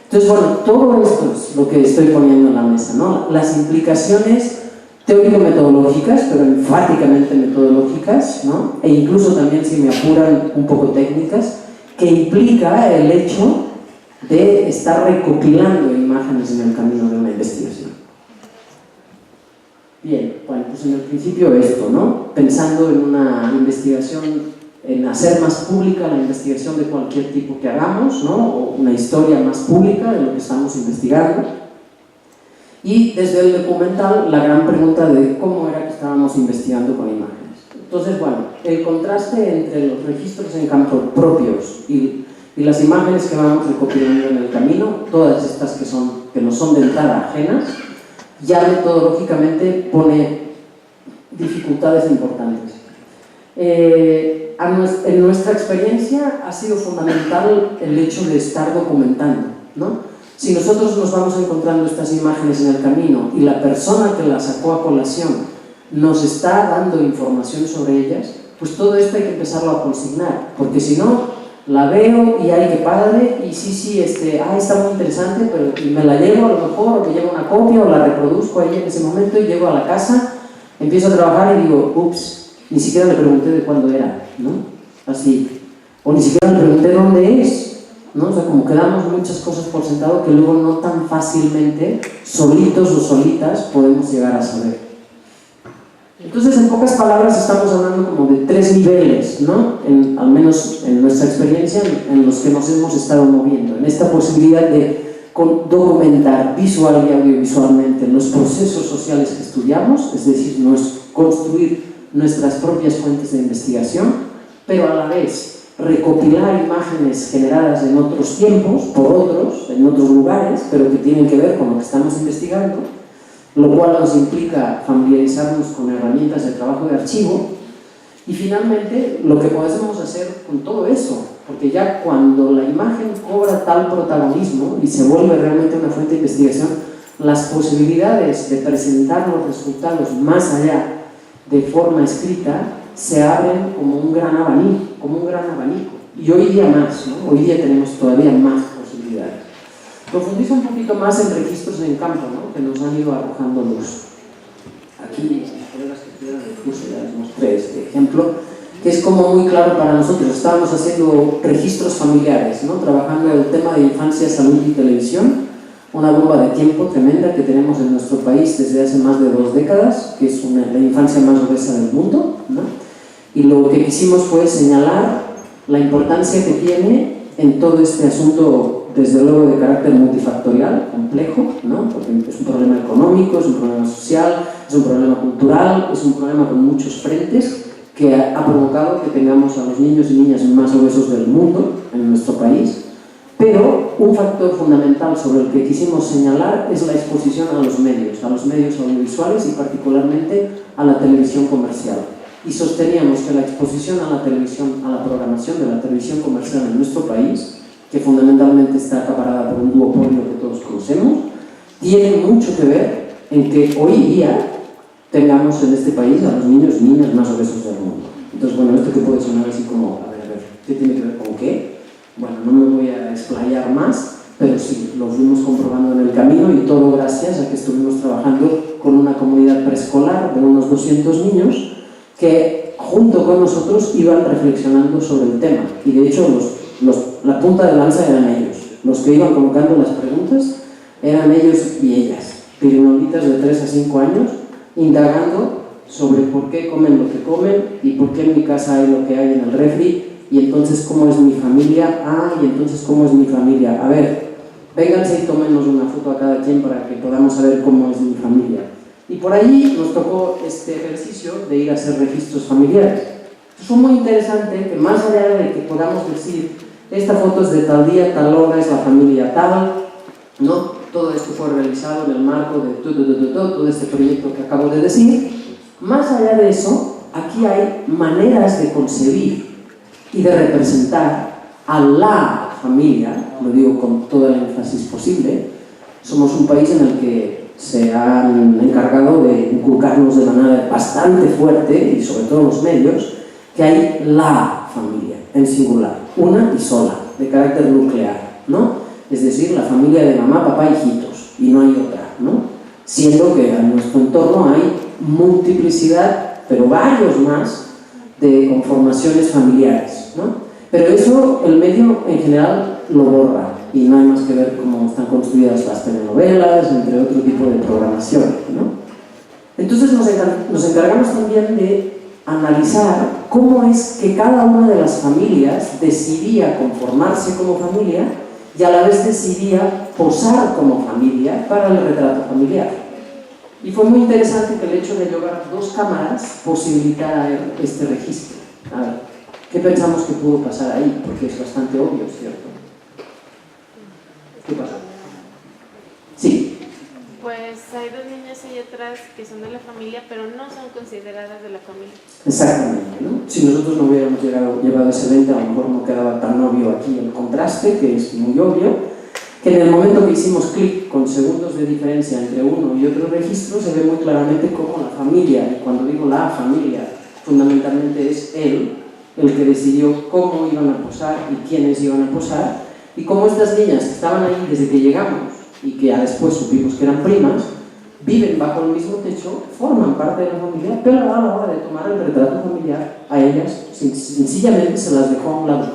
Entonces, bueno, todo esto es lo que estoy poniendo en la mesa, ¿no? Las implicaciones teórico-metodológicas, pero enfáticamente metodológicas, ¿no? E incluso también, si me apuran, un poco técnicas, que implica el hecho de estar recopilando imágenes en el camino de una investigación. Bien, bueno, pues en el principio esto, ¿no? Pensando en una investigación, en hacer más pública la investigación de cualquier tipo que hagamos, ¿no?, o una historia más pública de lo que estamos investigando. Y desde el documental, la gran pregunta de cómo era que estábamos investigando con imágenes. Entonces, bueno, el contraste entre los registros en campo propios y las imágenes que vamos recopilando en el camino, todas estas que nos son de entrada ajenas, ya metodológicamente pone dificultades importantes. En nuestra experiencia ha sido fundamental el hecho de estar documentando, ¿no? Si nosotros nos vamos encontrando estas imágenes en el camino y la persona que las sacó a colación nos está dando información sobre ellas, pues todo esto hay que empezarlo a consignar, porque si no, la veo y ay, qué padre, y sí, está muy interesante, pero y me la llevo a lo mejor, o me llevo una copia, o la reproduzco ahí en ese momento, y llego a la casa, empiezo a trabajar y digo, ups, ni siquiera le pregunté de cuándo era, ¿no? Así. O ni siquiera le pregunté dónde es, ¿no? O sea, como que damos muchas cosas por sentado que luego no tan fácilmente, solitos o solitas, podemos llegar a saber. Entonces, en pocas palabras, estamos hablando como de 3 niveles, ¿no? Al menos en nuestra experiencia, en los que nos hemos estado moviendo. En esta posibilidad de documentar visual y audiovisualmente los procesos sociales que estudiamos, es decir, construir nuestras propias fuentes de investigación, pero a la vez recopilar imágenes generadas en otros tiempos, por otros, en otros lugares, pero que tienen que ver con lo que estamos investigando, lo cual nos implica familiarizarnos con herramientas de trabajo de archivo. Y finalmente, lo que podemos hacer con todo eso, porque ya cuando la imagen cobra tal protagonismo y se vuelve realmente una fuente de investigación, las posibilidades de presentar los resultados más allá de forma escrita se abren como un gran abanico, y hoy día más, ¿no? Hoy día tenemos todavía más posibilidades. Profundizo un poquito más en registros en campo, ¿no?, que nos han ido arrojando luz. Aquí, mis colegas que estudian el curso ya les mostré este ejemplo, que es como muy claro para nosotros. Estábamos haciendo registros familiares, ¿no?, trabajando el tema de infancia, salud y televisión, una bomba de tiempo tremenda que tenemos en nuestro país desde hace más de 2 décadas, que es la infancia más obesa del mundo, ¿no? Y lo que quisimos fue señalar la importancia que tiene en todo este asunto desde luego de carácter multifactorial, complejo, ¿no? Porque es un problema económico, es un problema social, es un problema cultural, es un problema con muchos frentes que ha provocado que tengamos a los niños y niñas más obesos del mundo en nuestro país. Pero un factor fundamental sobre el que quisimos señalar es la exposición a los medios audiovisuales y particularmente a la televisión comercial. Y sosteníamos que la exposición a la televisión, a la programación de la televisión comercial en nuestro país, que fundamentalmente está acaparada por un duopolio que todos conocemos, tiene mucho que ver en que hoy día tengamos en este país a los niños y niñas más obesos del mundo. Entonces, bueno, esto que puede sonar así como, a ver, ¿qué tiene que ver con qué? Bueno, no me voy a explayar más, pero sí, lo fuimos comprobando en el camino y todo gracias a que estuvimos trabajando con una comunidad preescolar de unos 200 niños que junto con nosotros iban reflexionando sobre el tema. Y de hecho, la punta de lanza eran ellos. Los que iban colocando las preguntas eran ellos y ellas, pirinolitas de 3 a 5 años, indagando sobre por qué comen lo que comen y por qué en mi casa hay lo que hay en el refri, y entonces cómo es mi familia, y entonces cómo es mi familia. A ver, vénganse y tómenos una foto a cada quien para que podamos saber cómo es mi familia. Y por allí nos tocó este ejercicio de ir a hacer registros familiares. Fue muy interesante que más allá de que podamos decir esta foto es de tal día, tal hora, es la familia tal, ¿no? Todo esto fue realizado en el marco de todo este proyecto que acabo de decir. Más allá de eso, aquí hay maneras de concebir y de representar a la familia, lo digo con todo el énfasis posible. Somos un país en el que se han encargado de inculcarnos de manera bastante fuerte, y sobre todo los medios, que hay la familia, en singular, una y sola, de carácter nuclear, ¿no? Es decir, la familia de mamá, papá, hijitos, y no hay otra, ¿no? Siendo que en nuestro entorno hay multiplicidad, pero varios más, de conformaciones familiares, ¿no? Pero eso el medio en general lo borra, y no hay más que ver cómo están construidas las telenovelas, entre otro tipo de programación, ¿no? Entonces nos encargamos también de analizar cómo es que cada una de las familias decidía conformarse como familia y a la vez decidía posar como familia para el retrato familiar. Y fue muy interesante que el hecho de llevar 2 cámaras posibilitara este registro. A ver, ¿qué pensamos que pudo pasar ahí? Porque es bastante obvio, ¿cierto? ¿Qué pasa? Sí. Pues hay 2 niñas ahí atrás que son de la familia, pero no son consideradas de la familia. Exactamente, ¿no? Si nosotros no hubiéramos llevado ese lente, a lo mejor no quedaba tan obvio aquí el contraste, que es muy obvio, que en el momento que hicimos clic con segundos de diferencia entre uno y otro registro, se ve muy claramente cómo la familia, y cuando digo la familia, fundamentalmente es él, el que decidió cómo iban a posar y quiénes iban a posar, y cómo estas niñas que estaban ahí desde que llegamos y que ya después supimos que eran primas, viven bajo el mismo techo, forman parte de la familia, pero a la hora de tomar el retrato familiar, a ellas sencillamente se las dejó a un lado.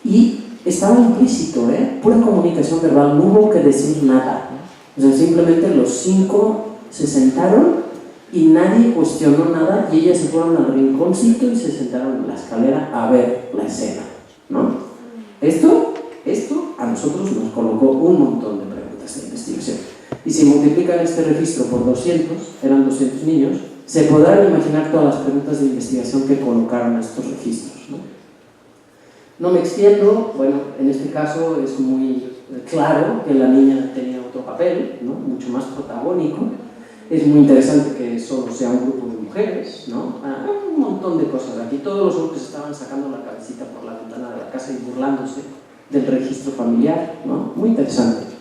Y estaba implícito, pura comunicación verbal, no hubo que decir nada. O sea, simplemente los 5 se sentaron y nadie cuestionó nada, y ellas se fueron al rinconcito y se sentaron en la escalera a ver la escena, ¿no? Esto a nosotros nos colocó un montón de preguntas de investigación. Y si multiplican este registro por 200, eran 200 niños, se podrán imaginar todas las preguntas de investigación que colocaron estos registros, ¿no? No me extiendo, bueno, en este caso es muy claro que la niña tenía otro papel, ¿no? Mucho más protagónico. Es muy interesante que solo sea un grupo de mujeres, ¿no? Un montón de cosas. Aquí todos los hombres estaban sacando la cabecita por la ventana de la casa y burlándose del registro familiar, ¿no? Muy interesante.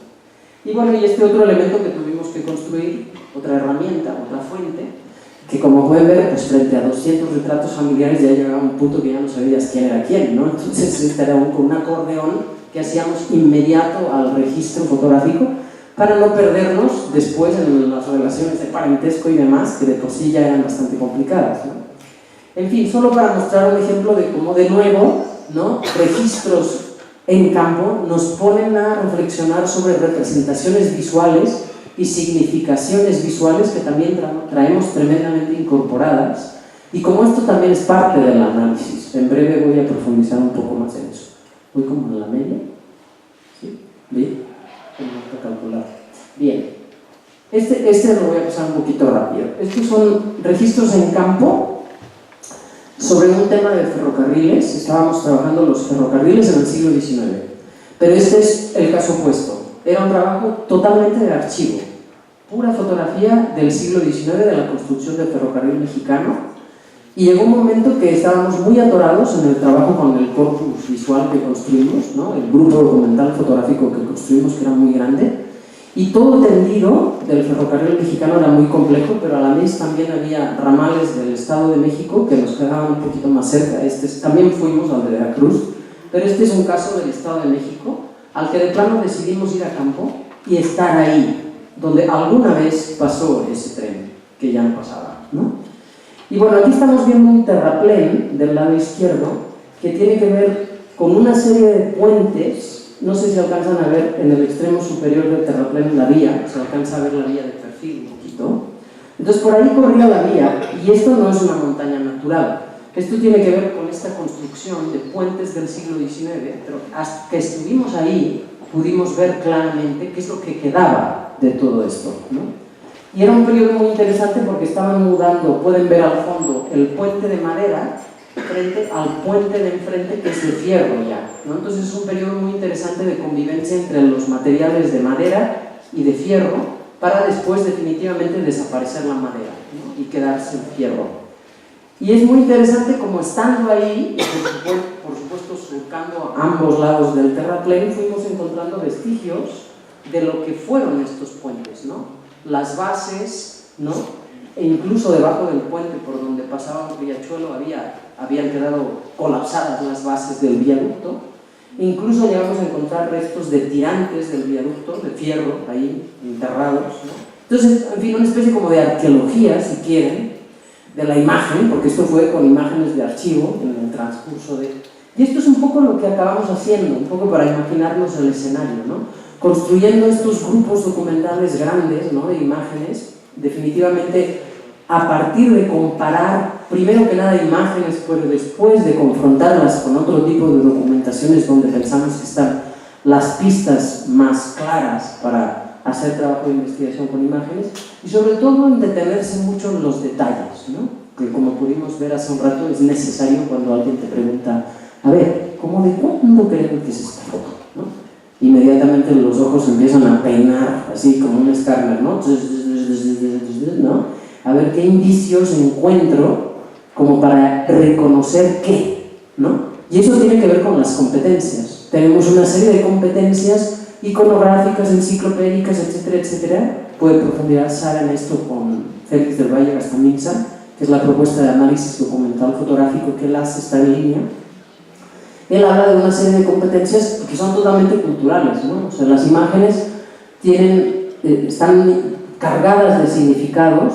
Y bueno, y este otro elemento que tuvimos que construir, otra herramienta, otra fuente, que como pueden ver, pues frente a 200 retratos familiares ya llegaba un punto que ya no sabías quién era quién, ¿no? Entonces este era con un acordeón que hacíamos inmediato al registro fotográfico para no perdernos después en las relaciones de parentesco y demás, que de por sí ya eran bastante complicadas, ¿no? En fin, solo para mostrar un ejemplo de cómo de nuevo, ¿no?, registros en campo nos ponen a reflexionar sobre representaciones visuales y significaciones visuales que también traemos tremendamente incorporadas, y como esto también es parte del análisis. En breve voy a profundizar un poco más en eso. ¿Voy como en la media? ¿Sí? ¿Bien? Tenemos que calcular. Bien. Este lo voy a pasar un poquito rápido. Estos son registros en campo sobre un tema de ferrocarriles. Estábamos trabajando los ferrocarriles en el siglo XIX. Pero este es el caso opuesto. Era un trabajo totalmente de archivo. Pura fotografía del siglo XIX de la construcción del ferrocarril mexicano. Y llegó un momento que estábamos muy atorados en el trabajo con el corpus visual que construimos, ¿no? El grupo documental fotográfico que construimos, que era muy grande. Y todo tendido del ferrocarril mexicano era muy complejo, pero a la vez también había ramales del Estado de México que nos quedaban un poquito más cerca. También fuimos al de Veracruz, pero este es un caso del Estado de México, al que de plano decidimos ir a campo y estar ahí, donde alguna vez pasó ese tren, que ya no pasaba, ¿no? Y bueno, aquí estamos viendo un terraplén del lado izquierdo que tiene que ver con una serie de puentes. No sé si alcanzan a ver en el extremo superior del terraplén la vía, se alcanza a ver la vía de perfil un poquito. Entonces por ahí corría la vía, y esto no es una montaña natural. Esto tiene que ver con esta construcción de puentes del siglo XIX, pero hasta que estuvimos ahí pudimos ver claramente qué es lo que quedaba de todo esto, ¿no? Y era un periodo muy interesante porque estaban mudando, pueden ver al fondo, el puente de madera frente al puente de enfrente que es de fierro ya, ¿no? Entonces es un periodo muy interesante de convivencia entre los materiales de madera y de fierro para después definitivamente desaparecer la madera, ¿no? Y quedarse el fierro. Y es muy interesante como estando ahí, y por supuesto surcando ambos lados del terraplén, fuimos encontrando vestigios de lo que fueron estos puentes, ¿no? Las bases, ¿no? E incluso debajo del puente por donde pasaba un riachuelo habían quedado colapsadas las bases del viaducto. E incluso llegamos a encontrar restos de tirantes del viaducto, de fierro, ahí enterrados, ¿no? Entonces, en fin, una especie como de arqueología, si quieren, de la imagen, porque esto fue con imágenes de archivo en el transcurso de... Y esto es un poco lo que acabamos haciendo, un poco para imaginarnos el escenario, ¿no? Construyendo estos grupos documentales grandes, ¿no? De imágenes, definitivamente a partir de comparar, primero que nada, imágenes, pero después de confrontarlas con otro tipo de documentaciones donde pensamos que están las pistas más claras para hacer trabajo de investigación con imágenes, y sobre todo en detenerse mucho en los detalles, ¿no? Que como pudimos ver hace un rato es necesario cuando alguien te pregunta, a ver, ¿cómo de cuándo creen que es esta foto? ¿No? Inmediatamente los ojos empiezan a peinar, así como un escáner, ¿no? ¿No? A ver qué indicios encuentro como para reconocer qué, ¿no? Y eso tiene que ver con las competencias. Tenemos una serie de competencias iconográficas, enciclopédicas, etcétera, etcétera. Puede profundizar Sara en esto con Félix del Valle Gastamixa, que es la propuesta de análisis documental fotográfico que él hace, está en línea. Él habla de una serie de competencias que son totalmente culturales, ¿no? O sea, las imágenes están cargadas de significados,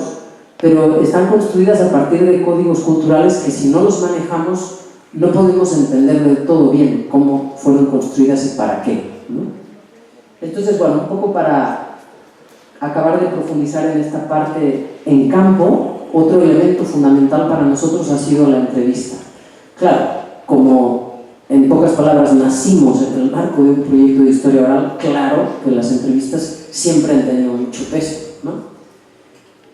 pero están construidas a partir de códigos culturales que si no los manejamos no podemos entender del todo bien cómo fueron construidas y para qué, ¿no? Entonces, bueno, un poco para acabar de profundizar en esta parte en campo, otro elemento fundamental para nosotros ha sido la entrevista. Claro, como en pocas palabras nacimos en el marco de un proyecto de historia oral, claro que las entrevistas siempre han tenido mucho peso, ¿no?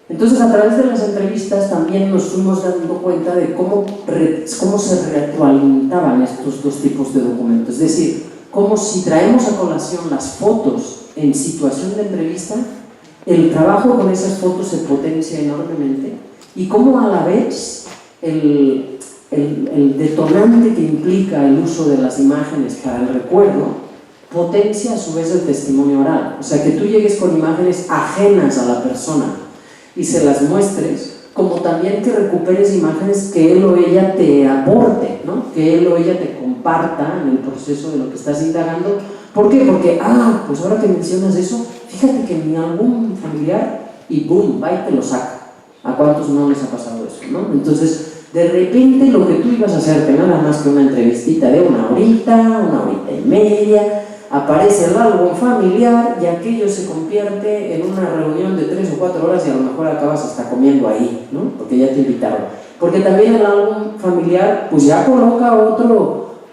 Entonces, a través de las entrevistas también nos fuimos dando cuenta de cómo se retroalimentaban estos dos tipos de documentos. Es decir, cómo si traemos a colación las fotos en situación de entrevista, el trabajo con esas fotos se potencia enormemente y cómo a la vez el detonante que implica el uso de las imágenes para el recuerdo potencia a su vez el testimonio oral. O sea, que tú llegues con imágenes ajenas a la persona y se las muestres, como también que recuperes imágenes que él o ella te aporte, ¿no? Que él o ella te comparta en el proceso de lo que estás indagando. ¿Por qué? Porque, pues ahora que mencionas eso, fíjate que ni algún familiar y boom, va y te lo saca. ¿A cuántos no les ha pasado eso, no? Entonces, de repente lo que tú ibas a hacerte, nada más que una entrevistita de una horita y media, aparece el álbum familiar y aquello se convierte en una reunión de 3 o 4 horas y a lo mejor acabas hasta comiendo ahí, ¿no? Porque ya te invitaron. Porque también el álbum familiar pues ya coloca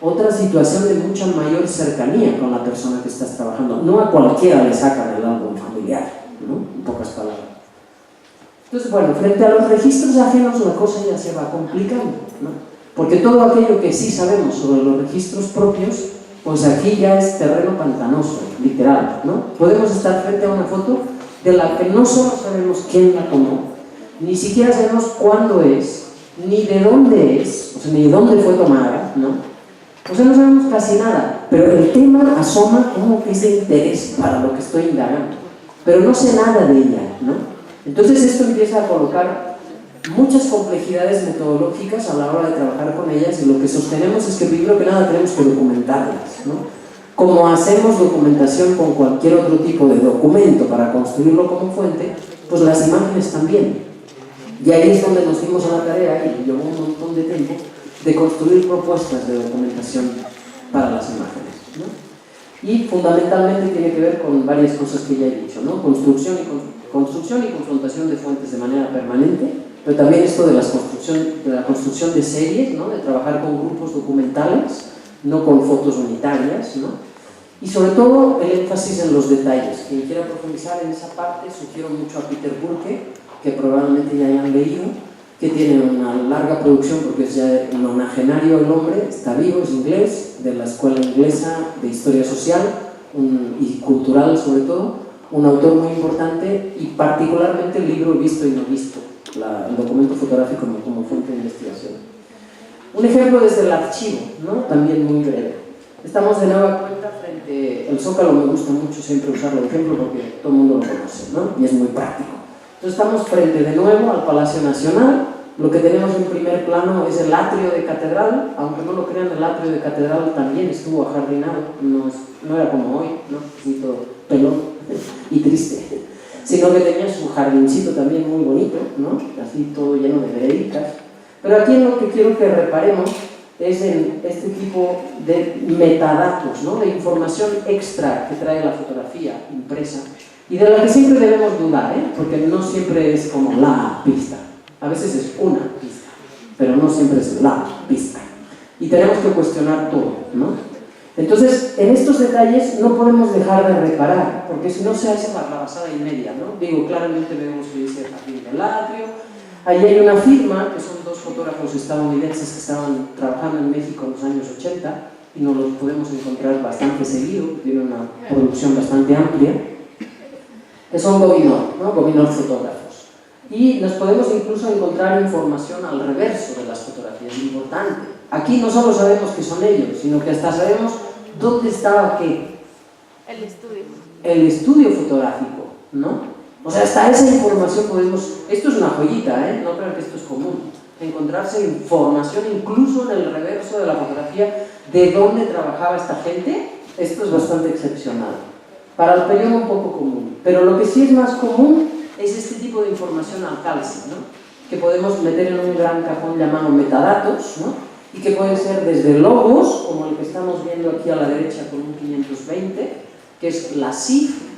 otra situación de mucha mayor cercanía con la persona que estás trabajando. No a cualquiera le sacan el álbum familiar, ¿no? En pocas palabras. Entonces, bueno, frente a los registros ajenos la cosa ya se va complicando, ¿no? Porque todo aquello que sí sabemos sobre los registros propios, pues aquí ya es terreno pantanoso, literal, ¿no? Podemos estar frente a una foto de la que no solo sabemos quién la tomó, ni siquiera sabemos cuándo es, ni de dónde es, o sea, ni de dónde fue tomada, ¿no? O sea, no sabemos casi nada, pero el tema asoma como que es de interés para lo que estoy indagando, pero no sé nada de ella, ¿no? Entonces esto empieza a colocar muchas complejidades metodológicas a la hora de trabajar con ellas, y lo que sostenemos es que primero que nada tenemos que documentarlas, ¿no? Como hacemos documentación con cualquier otro tipo de documento para construirlo como fuente, pues las imágenes también. Y ahí es donde nos dimos a la tarea, y llevó un montón de tiempo, de construir propuestas de documentación para las imágenes, ¿no? Y fundamentalmente tiene que ver con varias cosas que ya he dicho, ¿no? Construcción y confrontación de fuentes de manera permanente, pero también esto de la construcción de series, ¿no? De trabajar con grupos documentales, no con fotos unitarias, ¿no? Y sobre todo el énfasis en los detalles. Quien quiera profundizar en esa parte, sugiero mucho a Peter Burke, que probablemente ya hayan leído, que tiene una larga producción porque es ya un nonagenario el hombre, está vivo, es inglés, de la Escuela Inglesa de Historia Social y Cultural sobre todo, un autor muy importante, y particularmente el libro Visto y no visto, el documento fotográfico como fuente de investigación. Un ejemplo desde el archivo, ¿no? También muy breve. Estamos de nueva cuenta frente al Zócalo. Me gusta mucho siempre usarlo de ejemplo porque todo el mundo lo conoce, ¿no? Y es muy práctico. Entonces estamos frente de nuevo al Palacio Nacional. Lo que tenemos en primer plano es el atrio de catedral. Aunque no lo crean, el atrio de catedral también estuvo ajardinado, no era como hoy, ¿no? Así todo pelón y triste, sino que tenía su jardincito también muy bonito, ¿no? Así todo lleno de veredicas. Pero aquí en lo que quiero que reparemos es en este tipo de metadatos, ¿no? De información extra que trae la fotografía impresa, y de la que siempre debemos dudar, ¿eh? Porque no siempre es como la pista, a veces es una pista, pero no siempre es la pista, y tenemos que cuestionar todo, ¿no? Entonces, en estos detalles no podemos dejar de reparar, porque si no se hace la basada y media, ¿no? Digo, claramente vemos que dice Jardín del Atrio. Allí hay una firma, que son dos fotógrafos estadounidenses que estaban trabajando en México en los años 80, y nos los podemos encontrar bastante seguido, tienen una producción bastante amplia, que son Gobineau, ¿no? Gobineau fotógrafos. Y nos podemos incluso encontrar información al reverso de las fotografías, importante. Aquí no solo sabemos que son ellos, sino que hasta sabemos dónde estaba qué. El estudio. El estudio fotográfico, ¿no? O sea, hasta esa información podemos... Esto es una joyita, ¿eh? No crean que esto es común. Encontrarse información incluso en el reverso de la fotografía de dónde trabajaba esta gente. Esto es bastante excepcional. Para el periodo un poco común. Pero lo que sí es más común es este tipo de información al calce, ¿no? Que podemos meter en un gran cajón llamado metadatos, ¿no? Y que pueden ser desde logos, como el que estamos viendo aquí a la derecha con un 520, que es la CIF,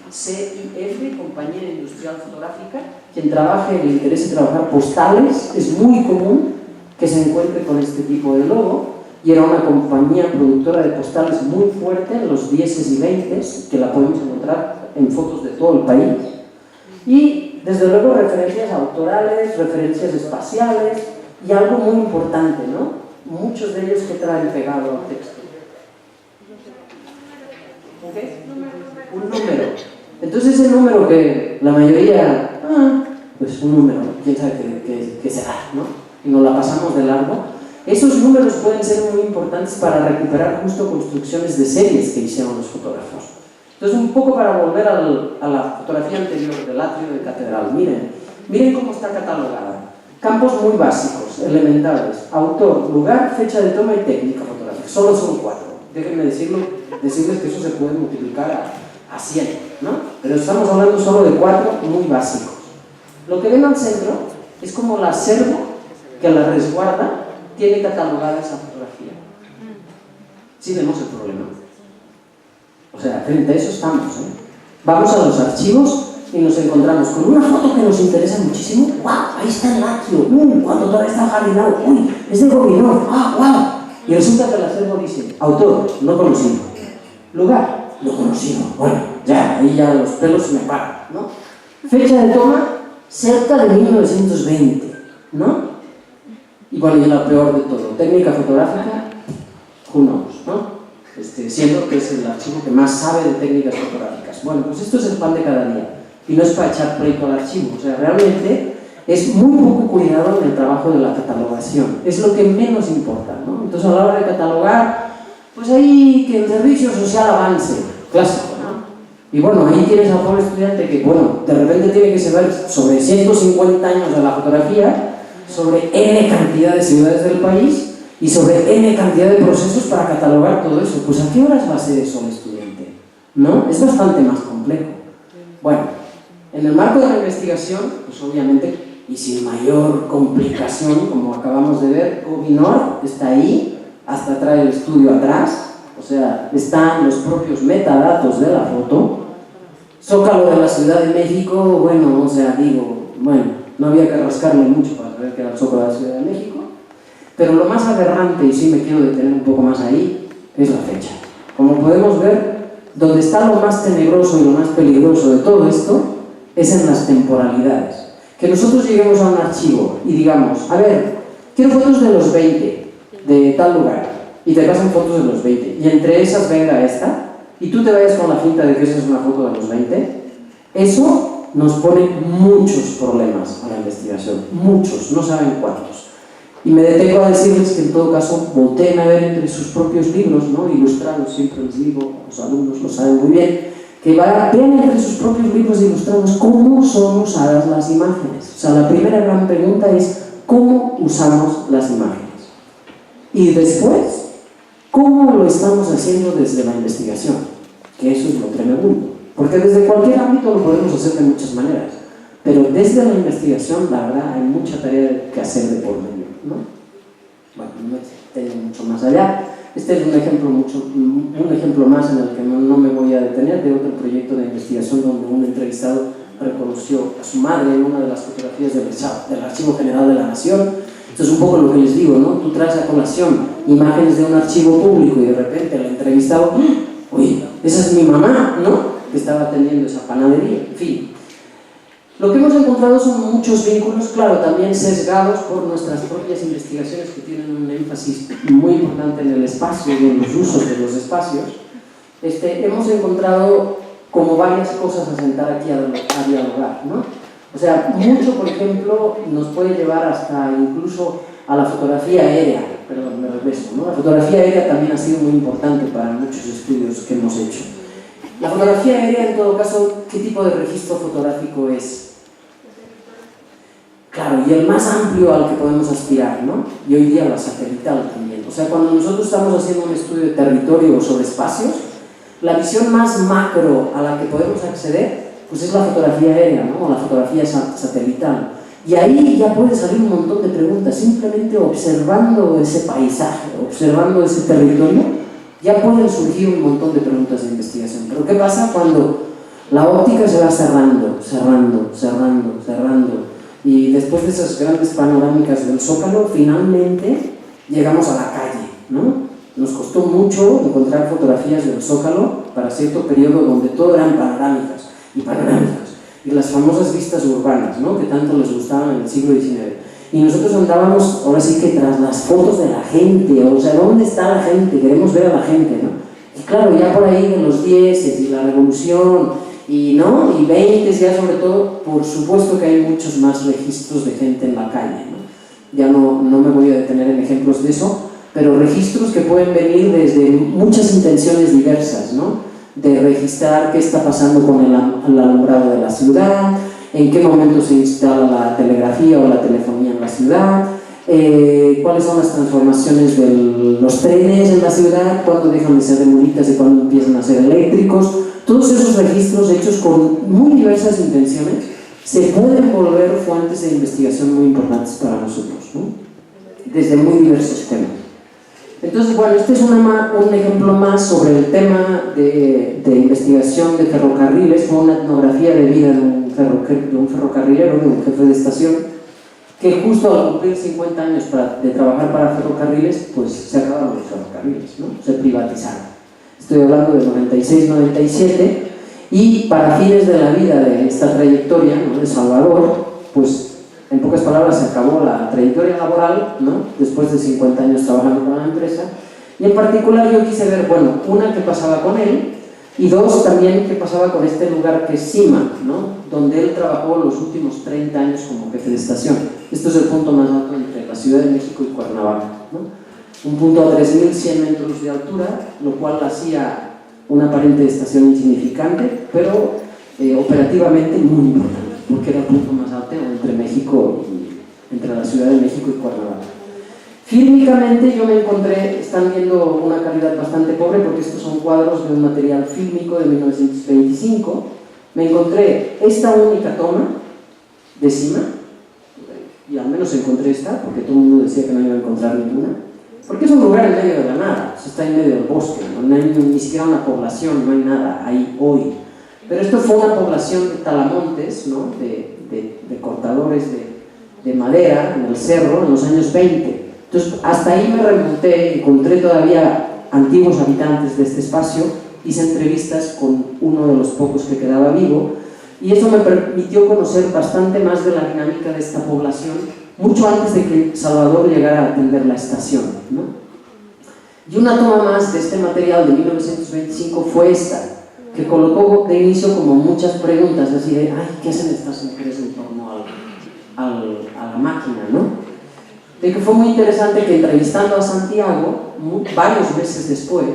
Compañía Industrial Fotográfica. Quien trabaje, le interese trabajar postales, es muy común que se encuentre con este tipo de logo, y era una compañía productora de postales muy fuerte en los 10s y 20s, que la podemos encontrar en fotos de todo el país. Y desde luego referencias autorales, referencias espaciales, y algo muy importante, ¿no? Muchos de ellos que traen pegado al texto. ¿Okay? Un número. Entonces ese número que la mayoría, pues un número, quién sabe qué será, ¿no? Y nos la pasamos de largo. Esos números pueden ser muy importantes para recuperar justo construcciones de series que hicieron los fotógrafos. Entonces, un poco para volver a la fotografía anterior del atrio de catedral, miren cómo está catalogada. Campos muy básicos, elementales: autor, lugar, fecha de toma y técnica fotográfica. Solo son 4. Déjenme decirles que eso se puede multiplicar a 100, ¿no? Pero estamos hablando solo de 4 muy básicos. Lo que ven al centro es como el acervo que la resguarda tiene catalogada esa fotografía. ¿Sí vemos el problema? O sea, frente a eso estamos, ¿eh? Vamos a los archivos y nos encontramos con una foto que nos interesa muchísimo. ¡Wow! Ahí está el atrio. Cuando todavía está jardinado. ¡Uy! Es de Gobineau. ¡Ah, wow! Y resulta que el acervo dice, autor, no conocido, lugar, no conocido, bueno, ya, ahí ya los pelos se me paran, ¿no? Fecha de toma, cerca de 1920, ¿no? Y bueno, y la peor de todo, técnica fotográfica, who knows, ¿no? Siendo que es el archivo que más sabe de técnicas fotográficas. Bueno, pues esto es el pan de cada día, y no es para echar pleito al archivo, o sea, realmente es muy poco cuidado en el trabajo de la catalogación, es lo que menos importa, ¿no? Entonces a la hora de catalogar, pues ahí que el servicio social avance, clásico, ¿no? Y bueno, ahí tienes al pobre estudiante que, bueno, de repente tiene que saber sobre 150 años de la fotografía, sobre N cantidad de ciudades del país y sobre N cantidad de procesos para catalogar todo eso. Pues ¿a qué horas va a hacer eso el estudiante? ¿No? Es bastante más complejo. Bueno, en el marco de la investigación, pues obviamente, y sin mayor complicación, como acabamos de ver, Gobinor está ahí, hasta trae el estudio atrás, o sea, están los propios metadatos de la foto. Zócalo de la Ciudad de México, bueno, o sea, digo, bueno, no había que rascarle mucho para saber que era el Zócalo de la Ciudad de México, pero lo más aberrante, y sí me quiero detener un poco más ahí, es la fecha. Como podemos ver, donde está lo más tenebroso y lo más peligroso de todo esto es en las temporalidades. Que nosotros lleguemos a un archivo y digamos, a ver, quiero fotos de los 20 de tal lugar, y te pasan fotos de los 20, y entre esas venga esta, y tú te vayas con la finta de que esa es una foto de los 20, eso nos pone muchos problemas a la investigación, muchos, no saben cuántos. Y me detengo a decirles que en todo caso volteen a ver entre sus propios libros, ¿no? Ilustrados, siempre les digo, los alumnos lo saben muy bien, que vean entre sus propios libros ilustrados cómo son usadas las imágenes. O sea, la primera gran pregunta es ¿cómo usamos las imágenes? Y después, ¿cómo lo estamos haciendo desde la investigación? Que eso es lo tremendo. Porque desde cualquier ámbito lo podemos hacer de muchas maneras, pero desde la investigación, la verdad, hay mucha tarea que hacer de por medio, ¿no? Bueno, no tengo mucho más allá. Este es un ejemplo más en el que no me voy a detener, de otro proyecto de investigación donde un entrevistado reconoció a su madre en una de las fotografías del Archivo General de la Nación. Esto es un poco lo que les digo, ¿no? Tú traes a colación imágenes de un archivo público y de repente el entrevistado, oye, esa es mi mamá, ¿no? Que estaba atendiendo esa panadería, en fin. Lo que hemos encontrado son muchos vínculos, claro, también sesgados por nuestras propias investigaciones que tienen un énfasis muy importante en el espacio y en los usos de los espacios. Hemos encontrado como varias cosas a sentar aquí a dialogar, ¿no? O sea, mucho, por ejemplo, nos puede llevar hasta incluso a la fotografía aérea, perdón, me regreso, ¿no? La fotografía aérea también ha sido muy importante para muchos estudios que hemos hecho. La fotografía aérea, en todo caso, ¿qué tipo de registro fotográfico es? Claro, y el más amplio al que podemos aspirar, ¿no? Y hoy día la satelital también. O sea, cuando nosotros estamos haciendo un estudio de territorio o sobre espacios, la visión más macro a la que podemos acceder, pues es la fotografía aérea, ¿no? O la fotografía satelital. Y ahí ya puede salir un montón de preguntas, simplemente observando ese paisaje, observando ese territorio, ya pueden surgir un montón de preguntas de investigación. Pero ¿qué pasa cuando la óptica se va cerrando, y después de esas grandes panorámicas del Zócalo, finalmente llegamos a la calle, ¿no? Nos costó mucho encontrar fotografías del Zócalo para cierto periodo donde todo eran panorámicas, y las famosas vistas urbanas, ¿no? Que tanto les gustaban en el siglo XIX. Y nosotros andábamos, ahora sí que tras las fotos de la gente, o sea, ¿dónde está la gente? Queremos ver a la gente, ¿no? Y claro, ya por ahí en los 10 y la revolución, y 20 ya sobre todo, por supuesto que hay muchos más registros de gente en la calle, ¿no? Ya no me voy a detener en ejemplos de eso, pero registros que pueden venir desde muchas intenciones diversas, ¿no? De registrar qué está pasando con el alumbrado de la ciudad, en qué momento se instala la telegrafía o la telefonía en la ciudad, cuáles son las transformaciones de los trenes en la ciudad, cuándo dejan de ser de mulitas y cuándo empiezan a ser eléctricos. Todos esos registros hechos con muy diversas intenciones se pueden volver fuentes de investigación muy importantes para nosotros, ¿no? Desde muy diversos temas. Entonces, bueno, este es un ejemplo más sobre el tema de investigación de ferrocarriles. Fue una etnografía de vida de un ferrocarrilero, de un jefe de estación, que justo al cumplir 50 años de trabajar para ferrocarriles, pues se acabaron los ferrocarriles, ¿no? Se privatizaron. Estoy hablando de 96-97, y para fines de la vida de esta trayectoria, ¿no?, de Salvador, pues en pocas palabras se acabó la trayectoria laboral, ¿no?, después de 50 años trabajando para la empresa, y en particular yo quise ver, bueno, una, qué pasaba con él, y dos, también qué pasaba con este lugar que es Cima, ¿no?, donde él trabajó los últimos 30 años como jefe de estación. Esto es el punto más alto entre la Ciudad de México y Cuernavaca, ¿no? Un punto a 3.100 metros de altura, lo cual hacía una aparente estación insignificante, pero operativamente muy importante, porque era el punto más alto entre la Ciudad de México y Cuernavaca. Fílmicamente yo me encontré, están viendo una calidad bastante pobre porque estos son cuadros de un material fílmico de 1925. Me encontré esta única toma de Cima, y al menos encontré esta, porque todo el mundo decía que no iba a encontrar ninguna, porque es un lugar en medio de la nada, está en medio del bosque, no hay ni siquiera una población, no hay nada ahí hoy. Pero esto fue una población de talamontes, ¿no?, de cortadores de madera en el cerro en los años 20. Entonces, hasta ahí me remonté, encontré todavía antiguos habitantes de este espacio, hice entrevistas con uno de los pocos que quedaba vivo, y eso me permitió conocer bastante más de la dinámica de esta población, mucho antes de que Salvador llegara a atender la estación, ¿no? Y una toma más de este material de 1925 fue esta, que colocó de inicio como muchas preguntas, así de, ay, ¿qué hacen estas mujeres en torno a la máquina, ¿no? De que fue muy interesante que entrevistando a Santiago, varios meses después,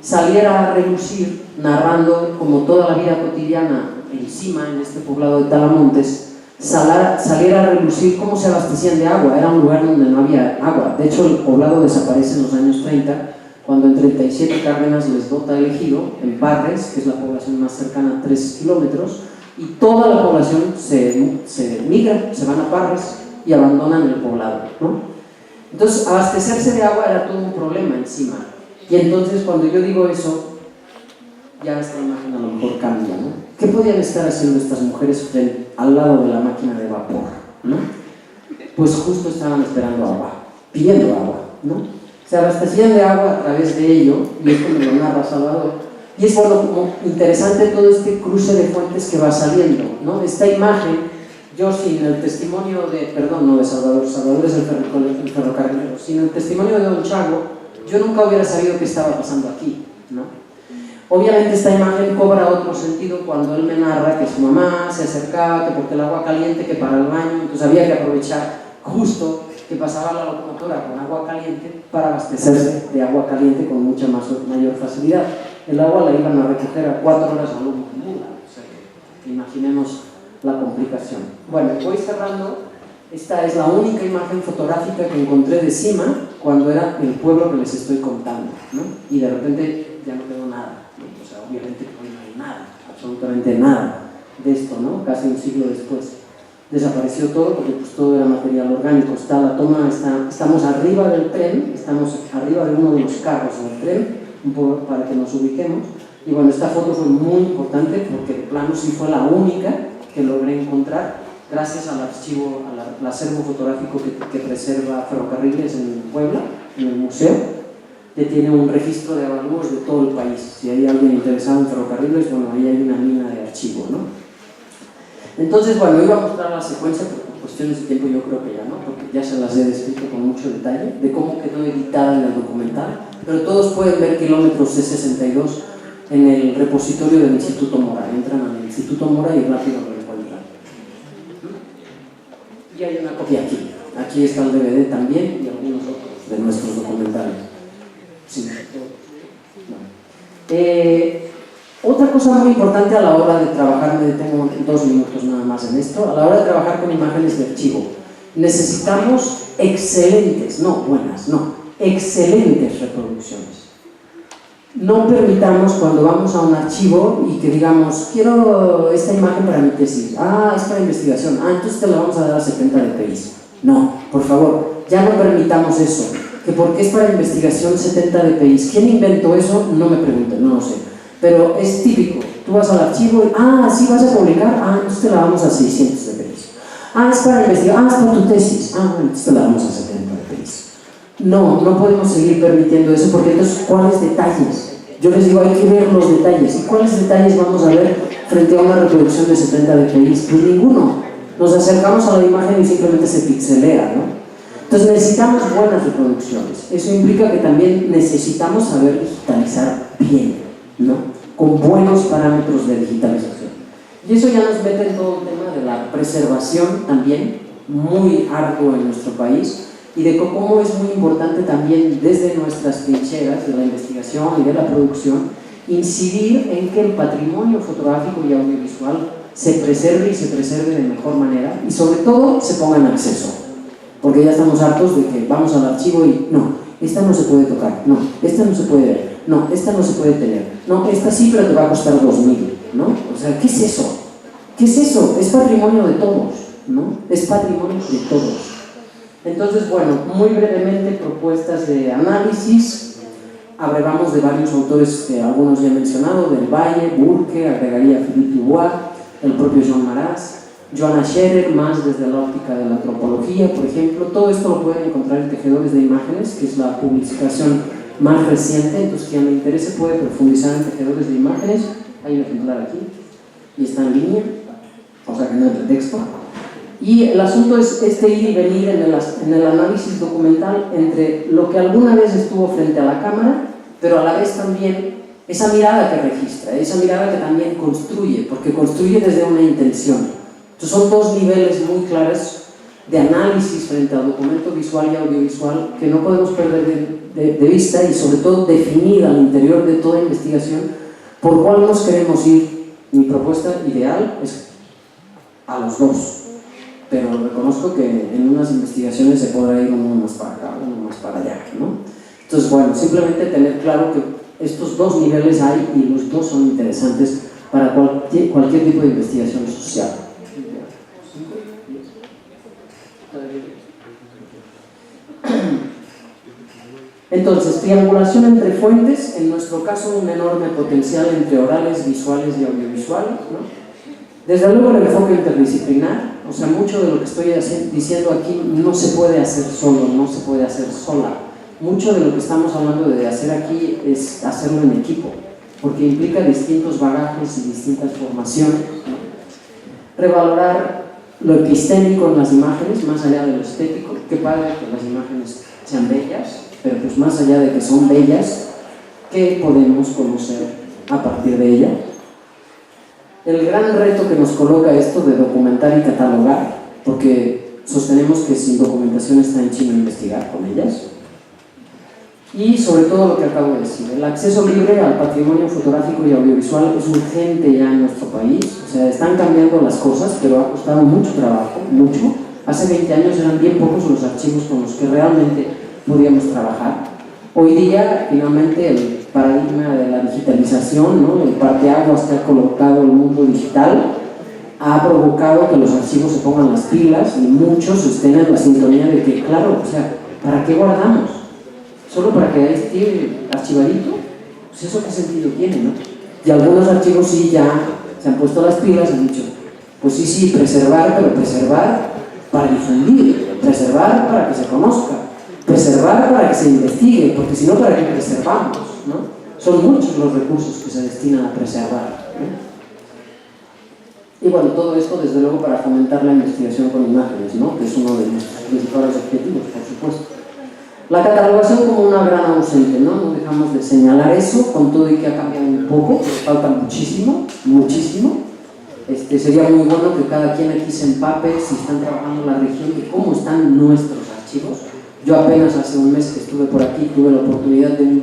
saliera a relucir, narrando como toda la vida cotidiana encima, en este poblado de Talamontes, saliera a relucir cómo se abastecían de agua. Era un lugar donde no había agua. De hecho, el poblado desaparece en los años 30, cuando en 37 Cárdenas les dota el ejido, en Parres, que es la población más cercana a 3 kilómetros, y toda la población se migra, se van a Parres y abandonan el poblado, ¿no? Entonces, abastecerse de agua era todo un problema encima. Y entonces, cuando yo digo eso, ya esta imagen a lo mejor cambia, ¿no? ¿Qué podían estar haciendo estas mujeres al lado de la máquina de vapor, ¿no? Pues justo estaban esperando agua, pidiendo agua, ¿no? Se abastecían de agua a través de ello, y esto me lo narra Salvador. Y es bueno, como interesante todo este cruce de fuentes que va saliendo, ¿no? Esta imagen, yo sin el testimonio no de Salvador, Salvador es el ferrocarrilero, sin el testimonio de Don Chago, yo nunca hubiera sabido qué estaba pasando aquí, ¿no? Obviamente esta imagen cobra otro sentido cuando él me narra que su mamá se acercaba, que porque el agua caliente, que para el baño, entonces había que aprovechar justo que pasaba la locomotora con agua caliente para abastecerse de agua caliente con mucha mayor facilidad. El agua la iban a recoger a 4 horas a lomo de mula, o sea que imaginemos la complicación. Bueno, voy cerrando. Esta es la única imagen fotográfica que encontré de Cima cuando era el pueblo que les estoy contando, ¿no? Y de repente ya no quedó nada, ¿no? O sea, obviamente no hay nada, absolutamente nada de esto, ¿no? Casi un siglo después desapareció todo porque pues todo era material orgánico. Está la toma, estamos arriba del tren, estamos arriba de uno de los carros del tren, un poco para que nos ubiquemos. Y bueno, esta foto fue muy importante porque de plano sí fue la única que logré encontrar gracias al archivo, al acervo fotográfico que preserva Ferrocarriles en Puebla, en el museo, que tiene un registro de avalúos de todo el país. Si hay alguien interesado en ferrocarriles, bueno, ahí hay una mina de archivo, ¿no? Entonces, bueno, iba a mostrar la secuencia, pero por cuestiones de tiempo yo creo que ya no, porque ya se las he descrito con mucho detalle, de cómo quedó editada en el documental, pero todos pueden ver kilómetros C62 en el repositorio del Instituto Mora. Entran al Instituto Mora y rápido lo encuentran. Y hay una copia aquí. Aquí está el DVD también y algunos otros de nuestros documentales. Sí. Otra cosa muy importante a la hora de trabajar, me detengo 2 minutos nada más en esto, a la hora de trabajar con imágenes de archivo, necesitamos excelentes reproducciones. No permitamos cuando vamos a un archivo y que digamos, quiero esta imagen para mi tesis, es para investigación, entonces te la vamos a dar a 70 dpi. No, por favor, ya no permitamos eso, que porque es para investigación 70 dpi. ¿Quién inventó eso? No me pregunten, no lo sé. Pero es típico, tú vas al archivo y, sí vas a publicar, entonces te la vamos a 600 dpi. Ah, es para investigar, ah, es para tu tesis. Ah, bueno, esto la vamos a 70 de pesos. No, no podemos seguir permitiendo eso porque entonces, ¿cuáles detalles? Yo les digo, hay que ver los detalles. ¿Y cuáles detalles vamos a ver frente a una reproducción de 70 dpi? Pues ninguno. Nos acercamos a la imagen y simplemente se pixelea, ¿no? Entonces necesitamos buenas reproducciones. Eso implica que también necesitamos saber digitalizar bien, ¿no? Con buenos parámetros de digitalización. Y eso ya nos mete en todo el tema de la preservación también, muy arduo en nuestro país, y de cómo es muy importante también desde nuestras trincheras de la investigación y de la producción incidir en que el patrimonio fotográfico y audiovisual se preserve y se preserve de mejor manera y sobre todo se ponga en acceso, porque ya estamos hartos de que vamos al archivo y no, esta no se puede tocar, no, esta no se puede ver, no, esta no se puede tener, no, esta sí pero te va a costar 2.000, ¿no? O sea, ¿qué es eso? ¿Qué es eso? Es patrimonio de todos, ¿no? Es patrimonio de todos. Entonces, bueno, muy brevemente propuestas de análisis. Hablamos de varios autores que algunos ya he mencionado, Del Valle, Burke, agregaría Philippe Dubois, el propio Jean Maras, Joanna Scherer, más desde la óptica de la antropología, por ejemplo. Todo esto lo pueden encontrar en Tejedores de Imágenes, que es la publicación más reciente, entonces quien le interese puede profundizar en Tejedores de Imágenes. Hay un ejemplar aquí y está en línea, o sea que no es de texto. Y el asunto es este ir y venir en el análisis documental entre lo que alguna vez estuvo frente a la cámara, pero a la vez también esa mirada que registra, esa mirada que también construye, porque construye desde una intención. Entonces son dos niveles muy claros de análisis frente al documento visual y audiovisual que no podemos perder de vista y sobre todo definir al interior de toda investigación por cuál nos queremos ir. Mi propuesta ideal es a los dos. Pero reconozco que en unas investigaciones se podrá ir uno más para acá, uno más para allá, ¿no? Entonces, bueno, simplemente tener claro que estos dos niveles hay y los dos son interesantes para cualquier tipo de investigación social. Entonces, triangulación entre fuentes, en nuestro caso un enorme potencial entre orales, visuales y audiovisuales, ¿no? Desde luego el enfoque interdisciplinar, o sea, mucho de lo que estoy diciendo aquí no se puede hacer solo, no se puede hacer sola. Mucho de lo que estamos hablando de hacer aquí es hacerlo en equipo, porque implica distintos bagajes y distintas formaciones, ¿no? Revalorar lo epistémico en las imágenes, más allá de lo estético. Qué padre que las imágenes sean bellas, pero pues más allá de que son bellas, ¿qué podemos conocer a partir de ellas? El gran reto que nos coloca esto de documentar y catalogar, porque sostenemos que sin documentación está en chino investigar con ellas, y sobre todo lo que acabo de decir, el acceso libre al patrimonio fotográfico y audiovisual es urgente ya en nuestro país. O sea, están cambiando las cosas, pero ha costado mucho trabajo, mucho. Hace 20 años eran bien pocos los archivos con los que realmente podíamos trabajar. Hoy día, finalmente, el paradigma de la digitalización, ¿no? El parteaguas que ha colocado el mundo digital ha provocado que los archivos se pongan las pilas y muchos estén en la sintonía de que, claro, o sea, ¿para qué guardamos? ¿Solo para que ahí esté archivadito? Pues eso qué sentido tiene, ¿no? Y algunos archivos sí ya se han puesto las pilas y han dicho, pues sí, preservar, pero preservar para difundir, preservar para que se conozca, preservar para que se investigue, porque si no, ¿para qué preservamos? ¿No? Son muchos los recursos que se destinan a preservar, ¿no? Y bueno, todo esto desde luego para fomentar la investigación con imágenes, ¿no? Que es uno de nuestros principales objetivos, por supuesto. La catalogación como una gran ausente, ¿no? No dejamos de señalar eso, con todo y que ha cambiado un poco, falta muchísimo, muchísimo. Sería muy bueno que cada quien aquí se empape, si están trabajando en la región, de cómo están nuestros archivos. Yo apenas hace un mes que estuve por aquí, tuve la oportunidad de un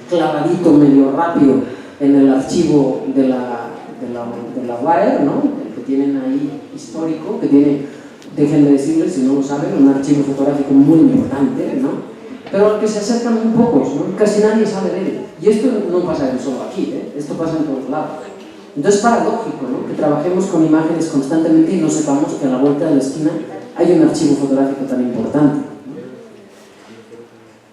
clavadito medio rápido en el archivo de la Wire, ¿no? El que tienen ahí histórico, que tiene, déjenme decirles, si no lo saben, un archivo fotográfico muy importante, ¿no? Pero al que se acercan muy pocos, ¿no? Casi nadie sabe de él. Y esto no pasa solo aquí, esto pasa en todos lados. Entonces es paradójico, ¿no? Que trabajemos con imágenes constantemente y no sepamos que a la vuelta de la esquina hay un archivo fotográfico tan importante.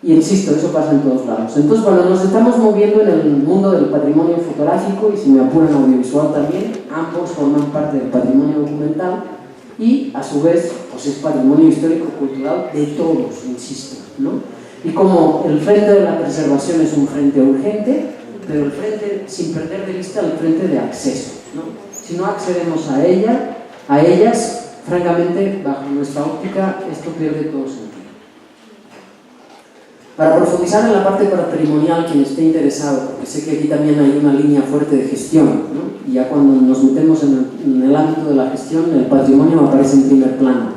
Y insisto, eso pasa en todos lados. Entonces, bueno, nos estamos moviendo en el mundo del patrimonio fotográfico y si me apuran audiovisual también. Ambos forman parte del patrimonio documental. y a su vez pues es patrimonio histórico-cultural de todos, insisto, ¿no? Y como el frente de la preservación es un frente urgente, pero el frente, sin perder de vista el frente de acceso, ¿no? Si no accedemos a ellas, francamente, bajo nuestra óptica, esto pierde todo sentido. Para profundizar en la parte patrimonial, quien esté interesado, porque sé que aquí también hay una línea fuerte de gestión, ¿no? Y ya cuando nos metemos en el ámbito de la gestión, el patrimonio aparece en primer plano.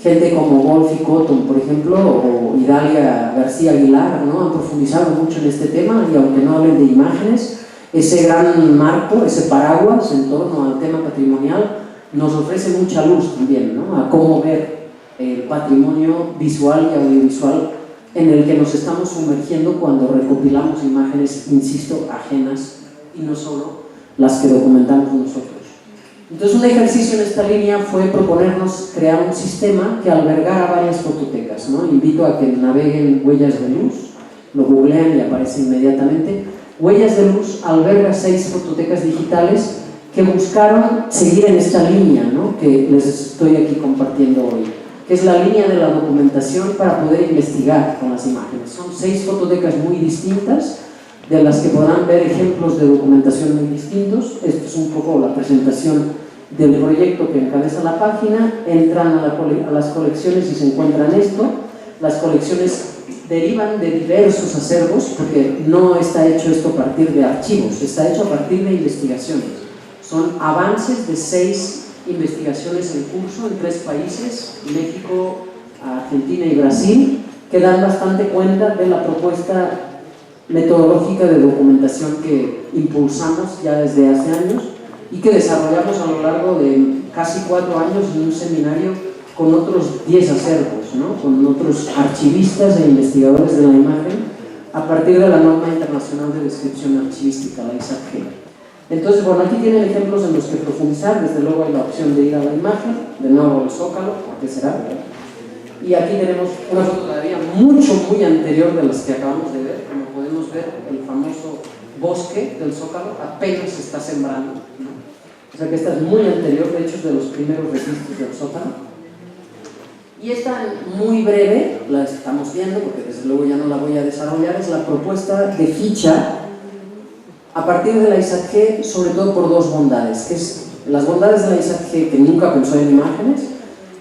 Gente como Wolf y Cotton, por ejemplo, o Idalia García Aguilar, ¿no? Han profundizado mucho en este tema, y aunque no hablen de imágenes, ese gran marco, ese paraguas en torno al tema patrimonial, nos ofrece mucha luz también, ¿no? A cómo ver el patrimonio visual y audiovisual en el que nos estamos sumergiendo cuando recopilamos imágenes, insisto, ajenas y no solo las que documentamos nosotros. Entonces, un ejercicio en esta línea fue proponernos crear un sistema que albergara varias fototecas, ¿no? Invito a que naveguen Huellas de Luz, lo googlean y aparece inmediatamente. Huellas de Luz alberga 6 fototecas digitales que buscaron seguir en esta línea, ¿no? Que les estoy aquí compartiendo hoy, que es la línea de la documentación para poder investigar con las imágenes. Son 6 fototecas muy distintas, de las que podrán ver ejemplos de documentación muy distintos. Esto es un poco la presentación del proyecto que encabeza la página. Entran a las colecciones y se encuentran esto. Las colecciones derivan de diversos acervos, porque no está hecho esto a partir de archivos, está hecho a partir de investigaciones. Son avances de 6 investigaciones en curso en 3 países, México, Argentina y Brasil, que dan bastante cuenta de la propuesta metodológica de documentación que impulsamos ya desde hace años y que desarrollamos a lo largo de casi 4 años en un seminario con otros 10 acervos, ¿no? Con otros archivistas e investigadores de la imagen a partir de la norma internacional de descripción archivística, la ISAG. Entonces, bueno, aquí tienen ejemplos en los que profundizar. Desde luego hay la opción de ir a la imagen, de nuevo al Zócalo, ¿por qué será? Y aquí tenemos una foto todavía muy anterior de las que acabamos de ver. Como podemos ver, el famoso bosque del Zócalo apenas se está sembrando, ¿no? O sea que esta es muy anterior, de hecho es de los primeros registros del Zócalo. Y esta, muy breve, la estamos viendo porque desde luego ya no la voy a desarrollar, es la propuesta de ficha a partir de la ISAG, sobre todo por 2 bondades, que es las bondades de la ISAG que nunca pensó en imágenes,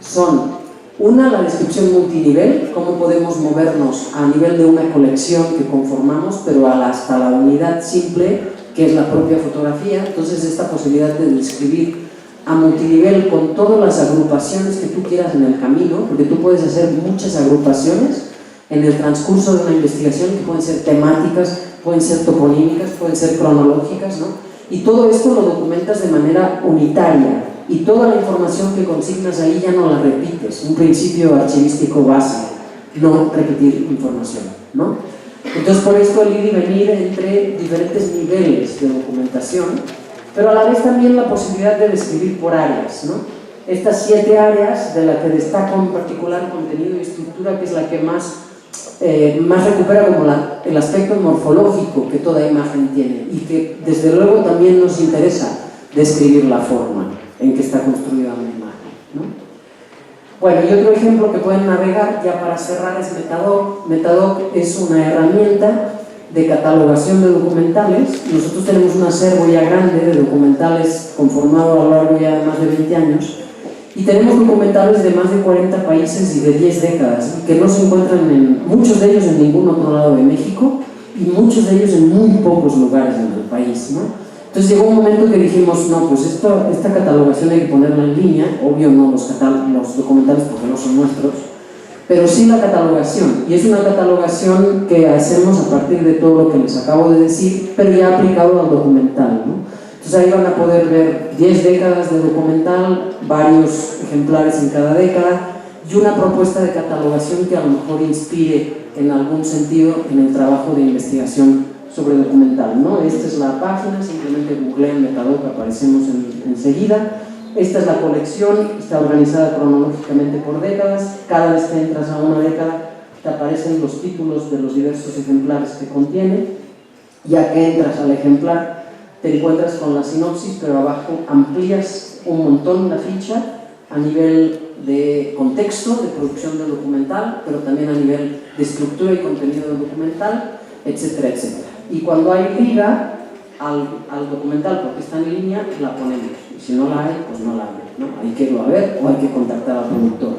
son una, la descripción multinivel, cómo podemos movernos a nivel de una colección que conformamos, pero hasta la unidad simple, que es la propia fotografía. Entonces, esta posibilidad de describir a multinivel con todas las agrupaciones que tú quieras en el camino, porque tú puedes hacer muchas agrupaciones en el transcurso de una investigación que pueden ser temáticas, pueden ser toponímicas, pueden ser cronológicas, ¿no? Y todo esto lo documentas de manera unitaria y toda la información que consignas ahí ya no la repites. Un principio archivístico básico, no repetir información, ¿no? Entonces, por esto el ir y venir entre diferentes niveles de documentación, pero a la vez también la posibilidad de describir por áreas, ¿no? Estas 7 áreas, de las que destaco en particular contenido y estructura, que es la que más recupera como el aspecto morfológico que toda imagen tiene y que desde luego también nos interesa describir la forma en que está construida una imagen, ¿no? Bueno, y otro ejemplo que pueden navegar ya para cerrar es Metadoc. Metadoc es una herramienta de catalogación de documentales. Nosotros tenemos un acervo ya grande de documentales conformado a lo largo ya de más de 20 años y tenemos documentales de más de 40 países y de 10 décadas que no se encuentran muchos de ellos en ningún otro lado de México y muchos de ellos en muy pocos lugares en el país, ¿no? Entonces llegó un momento que dijimos, no, pues esta catalogación hay que ponerla en línea, obvio no los documentales porque no son nuestros, pero sí la catalogación, y es una catalogación que hacemos a partir de todo lo que les acabo de decir, pero ya aplicado al documental, ¿no? Entonces ahí van a poder ver 10 décadas de documental, varios ejemplares en cada década, y una propuesta de catalogación que a lo mejor inspire en algún sentido en el trabajo de investigación sobre documental, ¿no? Esta es la página, simplemente googleen Metadoc, aparecemos enseguida. Esta es la colección, está organizada cronológicamente por décadas. Cada vez que entras a una década te aparecen los títulos de los diversos ejemplares que contiene. Ya que entras al ejemplar te encuentras con la sinopsis, pero abajo amplías un montón la ficha a nivel de contexto, de producción del documental, pero también a nivel de estructura y contenido del documental, etcétera, etcétera. Y cuando hay liga al documental, porque está en línea, la ponemos. Y si no la hay, pues no la hay, ¿no? Hay que irlo a ver o hay que contactar al productor.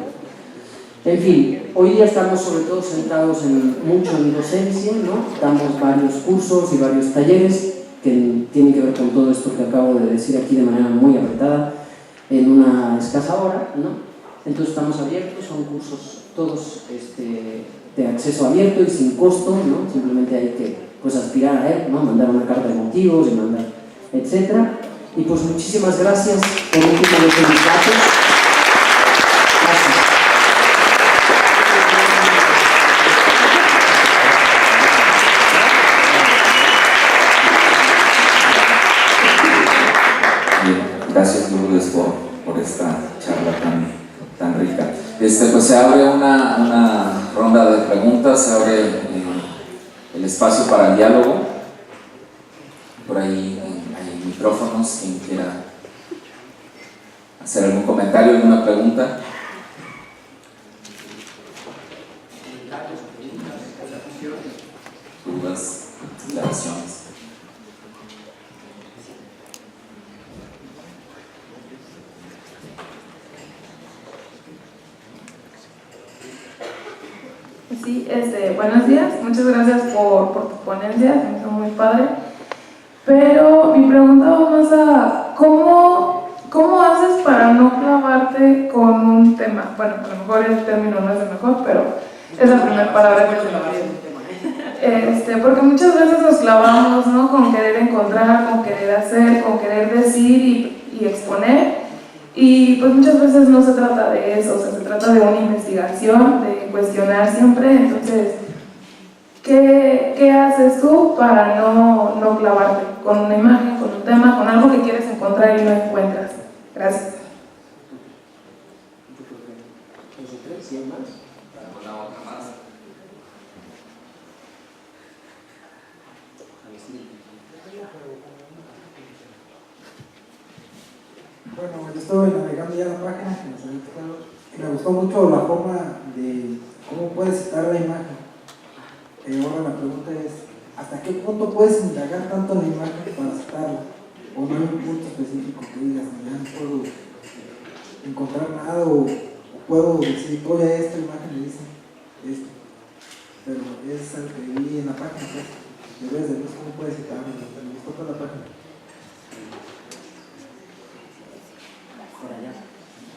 En fin, hoy día estamos sobre todo centrados mucho en docencia, ¿no? Damos varios cursos y varios talleres que tienen que ver con todo esto que acabo de decir aquí de manera muy apretada en una escasa hora, ¿no? Entonces estamos abiertos, son cursos todos de acceso abierto y sin costo, ¿no? Simplemente hay que pues aspirar a él, ¿no? Mandar una carta de motivos y mandar, etcétera. Y pues muchísimas gracias por un tipo de datos. Gracias. Gracias, Lourdes, por esta charla tan rica. Pues se abre una ronda de preguntas, se abre el espacio para el diálogo. Por ahí hay micrófonos, quien quiera hacer algún comentario, alguna pregunta. Dudas, aclaraciones. Sí, buenos días, muchas gracias por tu ponencia, me hizo muy padre. Pero mi pregunta va más a ¿cómo haces para no clavarte con un tema? Bueno, a lo mejor el término no es el mejor, pero es la primera palabra que se me viene. Porque muchas veces nos clavamos, ¿no? Con querer encontrar, con querer hacer, con querer decir y exponer. Y pues muchas veces no se trata de eso, o sea, se trata de una investigación, de cuestionar siempre. Entonces, ¿qué haces tú para no clavarte con una imagen, con un tema, con algo que quieres encontrar y no encuentras? Gracias. Bueno, yo estuve navegando ya la página y me gustó mucho la forma de cómo puedes citar la imagen. Ahora la pregunta es, ¿hasta qué punto puedes indagar tanto en la imagen para citarla? O no hay un punto específico que digas, ya no puedo encontrar nada o puedo decir, oye, esta imagen me dice esto. Pero es algo que vi en la página, pues, debes de ver cómo puedes citarla, me gustó toda la página.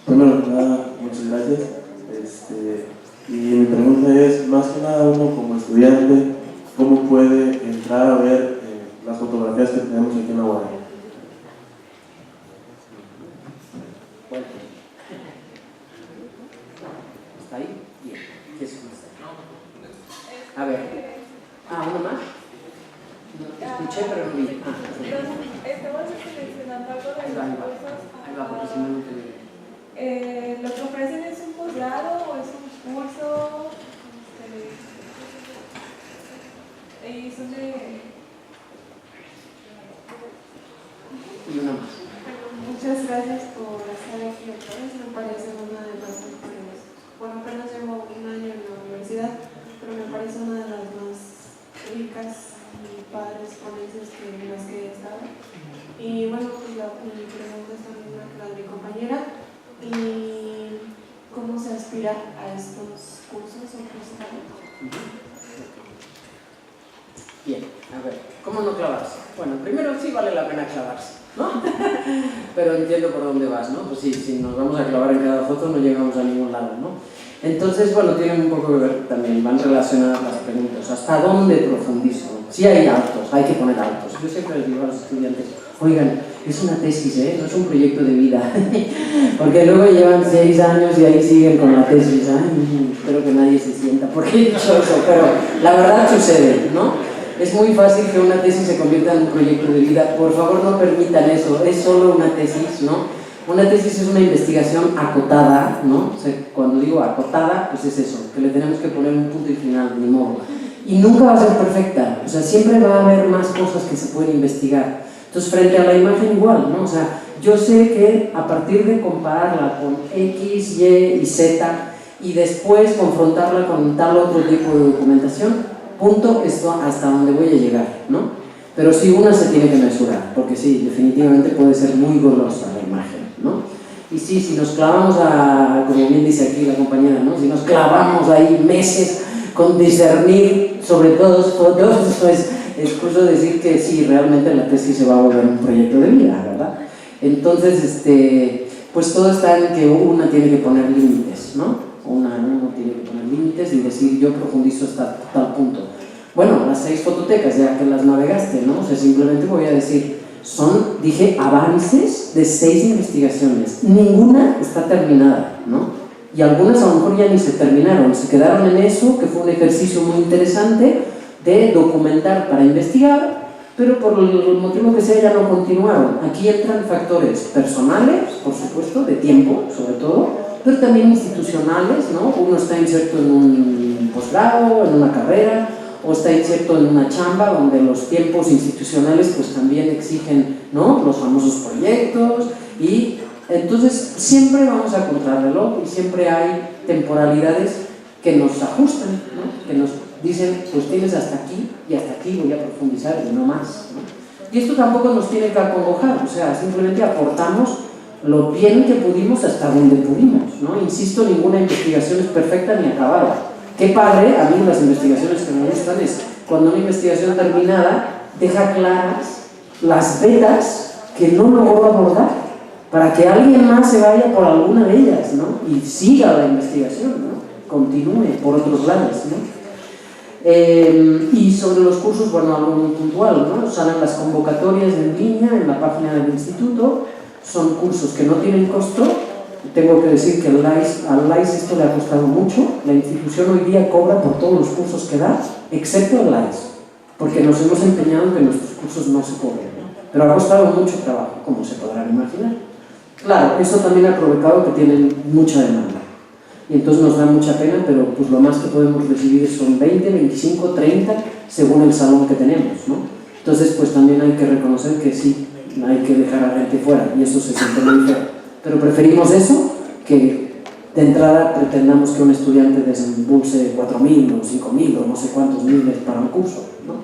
Primero que nada, muchas gracias. Y mi pregunta es, más que nada uno como estudiante, ¿cómo puede entrar a ver las fotografías que tenemos aquí en la UAM? ¿Está ahí? Bien. ¿Qué es eso? A ver. ¿Uno más? Escuché, pero no vi. Estamos seleccionando algo de los cursos. Ahí va, porque si no, no te... ¿Lo que ofrecen es un posgrado o es un curso? Y son de... Y una más. Muchas gracias por estar aquí otra vez. Me parece una de las mejores. Bueno, apenas llevo un año en la universidad, pero me parece una de las más ricas y padres ponencias en las que he estado. Y bueno, pues mi pregunta es la misma que la de mi compañera. ¿Y cómo se aspira a estos cursos o postgrados? Bien, a ver, ¿cómo no clavarse? Bueno, primero sí vale la pena clavarse, ¿no? Pero entiendo por dónde vas, ¿no? Pues sí, si nos vamos a clavar en cada foto no llegamos a ningún lado, ¿no? Entonces, bueno, tienen un poco que ver también, van relacionadas las preguntas. ¿Hasta dónde profundizo? Sí hay altos, hay que poner altos. Yo siempre les digo a los estudiantes, oigan, es una tesis, no es un proyecto de vida. Porque luego llevan 6 años y ahí siguen con la tesis. Ay, espero que nadie se sienta porque he dicho eso, pero la verdad sucede, ¿no? Es muy fácil que una tesis se convierta en un proyecto de vida. Por favor, no permitan eso, es solo una tesis, ¿no? Una tesis es una investigación acotada, ¿no? O sea, cuando digo acotada, pues es eso, que le tenemos que poner un punto y final, ni modo. Y nunca va a ser perfecta, o sea, siempre va a haber más cosas que se pueden investigar. Entonces, frente a la imagen igual, ¿no? O sea, yo sé que a partir de compararla con X, Y y Z y después confrontarla con tal otro tipo de documentación, punto, esto hasta donde voy a llegar, ¿no? Pero sí, una se tiene que mesurar, porque sí, definitivamente puede ser muy golosa la imagen, ¿no? Y sí, si nos clavamos como bien dice aquí la compañera, ¿no? Si nos clavamos ahí meses con discernir sobre todas fotos, pues es justo decir que sí, realmente la tesis se va a volver un proyecto de vida, ¿verdad? Entonces, pues todo está en que una tiene que poner límites, ¿no? Uno tiene que poner límites y decir, yo profundizo hasta tal punto. Bueno, las 6 fototecas, ya que las navegaste, ¿no? O sea, simplemente voy a decir, dije, avances de 6 investigaciones. Ninguna está terminada, ¿no? Y algunas a lo mejor ya ni se terminaron, se quedaron en eso, que fue un ejercicio muy interesante de documentar para investigar, pero por el motivo que sea ya no continuaron. Aquí entran factores personales, por supuesto, de tiempo, sobre todo, pero también institucionales, ¿no? Uno está inserto en un posgrado, en una carrera, o está inserto en una chamba donde los tiempos institucionales pues también exigen, ¿no?, los famosos proyectos, y entonces siempre vamos a contrarreloj y siempre hay temporalidades que nos ajustan, ¿no?, que nos dicen, pues tienes hasta aquí y hasta aquí voy a profundizar y no más, ¿no? Y esto tampoco nos tiene que acongojar, o sea, simplemente aportamos lo bien que pudimos hasta donde pudimos, ¿no? Insisto, ninguna investigación es perfecta ni acabada. Qué padre, a mí las investigaciones que me gustan es cuando una investigación terminada deja claras las vetas que no logró abordar, para que alguien más se vaya por alguna de ellas, ¿no?, y siga la investigación, ¿no?, continúe por otros lados, ¿no? Y sobre los cursos, bueno, algo muy puntual, ¿no? Salen las convocatorias en línea en la página del instituto, son cursos que no tienen costo. Tengo que decir que al LAIS esto le ha costado mucho. La institución hoy día cobra por todos los cursos que da, excepto el LAIS, porque nos hemos empeñado en que nuestros cursos no se cobren, ¿no? Pero ha costado mucho trabajo, como se podrán imaginar. Claro, eso también ha provocado que tienen mucha demanda. Y entonces nos da mucha pena, pero pues lo más que podemos recibir son 20, 25, 30, según el salón que tenemos, ¿no? Entonces pues también hay que reconocer que sí, hay que dejar a gente fuera, y eso se siente muy feo. Pero preferimos eso que de entrada pretendamos que un estudiante desembolse 4.000 o 5.000 o no sé cuántos miles para un curso, ¿no?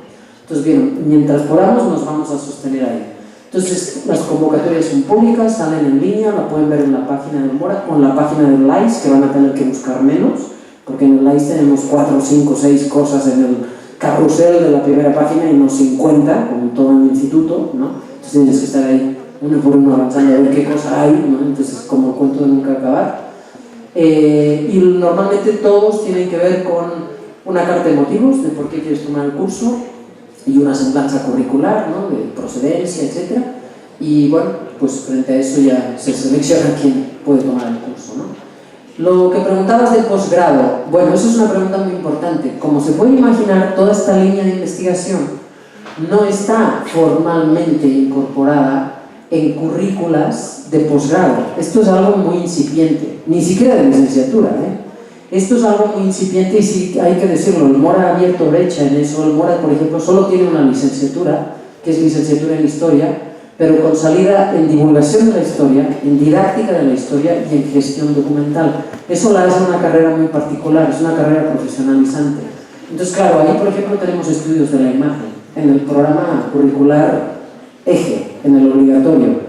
Entonces bien, mientras podamos nos vamos a sostener ahí. Entonces las convocatorias son públicas, salen en línea, la pueden ver en la página del Mora o en la página del LAIS, que van a tener que buscar menos, porque en el LAIS tenemos 4, 5, 6 cosas en el carrusel de la primera página y no 50, como todo en el instituto, ¿no? Entonces tienes que estar ahí uno por uno avanzando a ver qué cosa hay, ¿no? Entonces, como el cuento de nunca acabar. Y normalmente todos tienen que ver con una carta de motivos de por qué quieres tomar el curso y una semblanza curricular, ¿no?, de procedencia, etc. Y bueno, pues frente a eso ya se selecciona quién puede tomar el curso, ¿no? Lo que preguntabas del posgrado, bueno, eso es una pregunta muy importante. Como se puede imaginar, toda esta línea de investigación no está formalmente incorporada en currículas de posgrado. Esto es algo muy incipiente, ni siquiera de licenciatura, Esto es algo muy incipiente y sí hay que decirlo, el Mora ha abierto brecha en eso. El Mora, por ejemplo, solo tiene una licenciatura, que es licenciatura en Historia, pero con salida en divulgación de la historia, en didáctica de la historia y en gestión documental. Eso la hace una carrera muy particular, es una carrera profesionalizante. Entonces, claro, ahí, por ejemplo, tenemos estudios de la imagen, en el programa curricular Eje, en el obligatorio.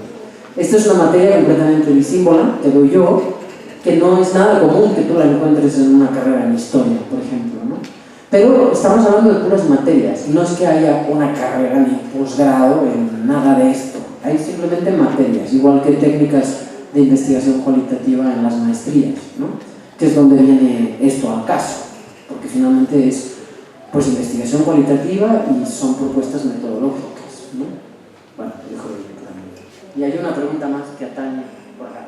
Esta es una materia completamente disímbola, que doy yo, que no es nada común que tú la encuentres en una carrera en historia, por ejemplo, ¿no? Pero estamos hablando de puras materias, no es que haya una carrera ni posgrado en nada de esto, hay simplemente materias, igual que técnicas de investigación cualitativa en las maestrías, ¿no?, que es donde viene esto al caso, porque finalmente es pues investigación cualitativa y son propuestas metodológicas, ¿no? Bueno, dejo de ir. Y hay una pregunta más que atañe por acá.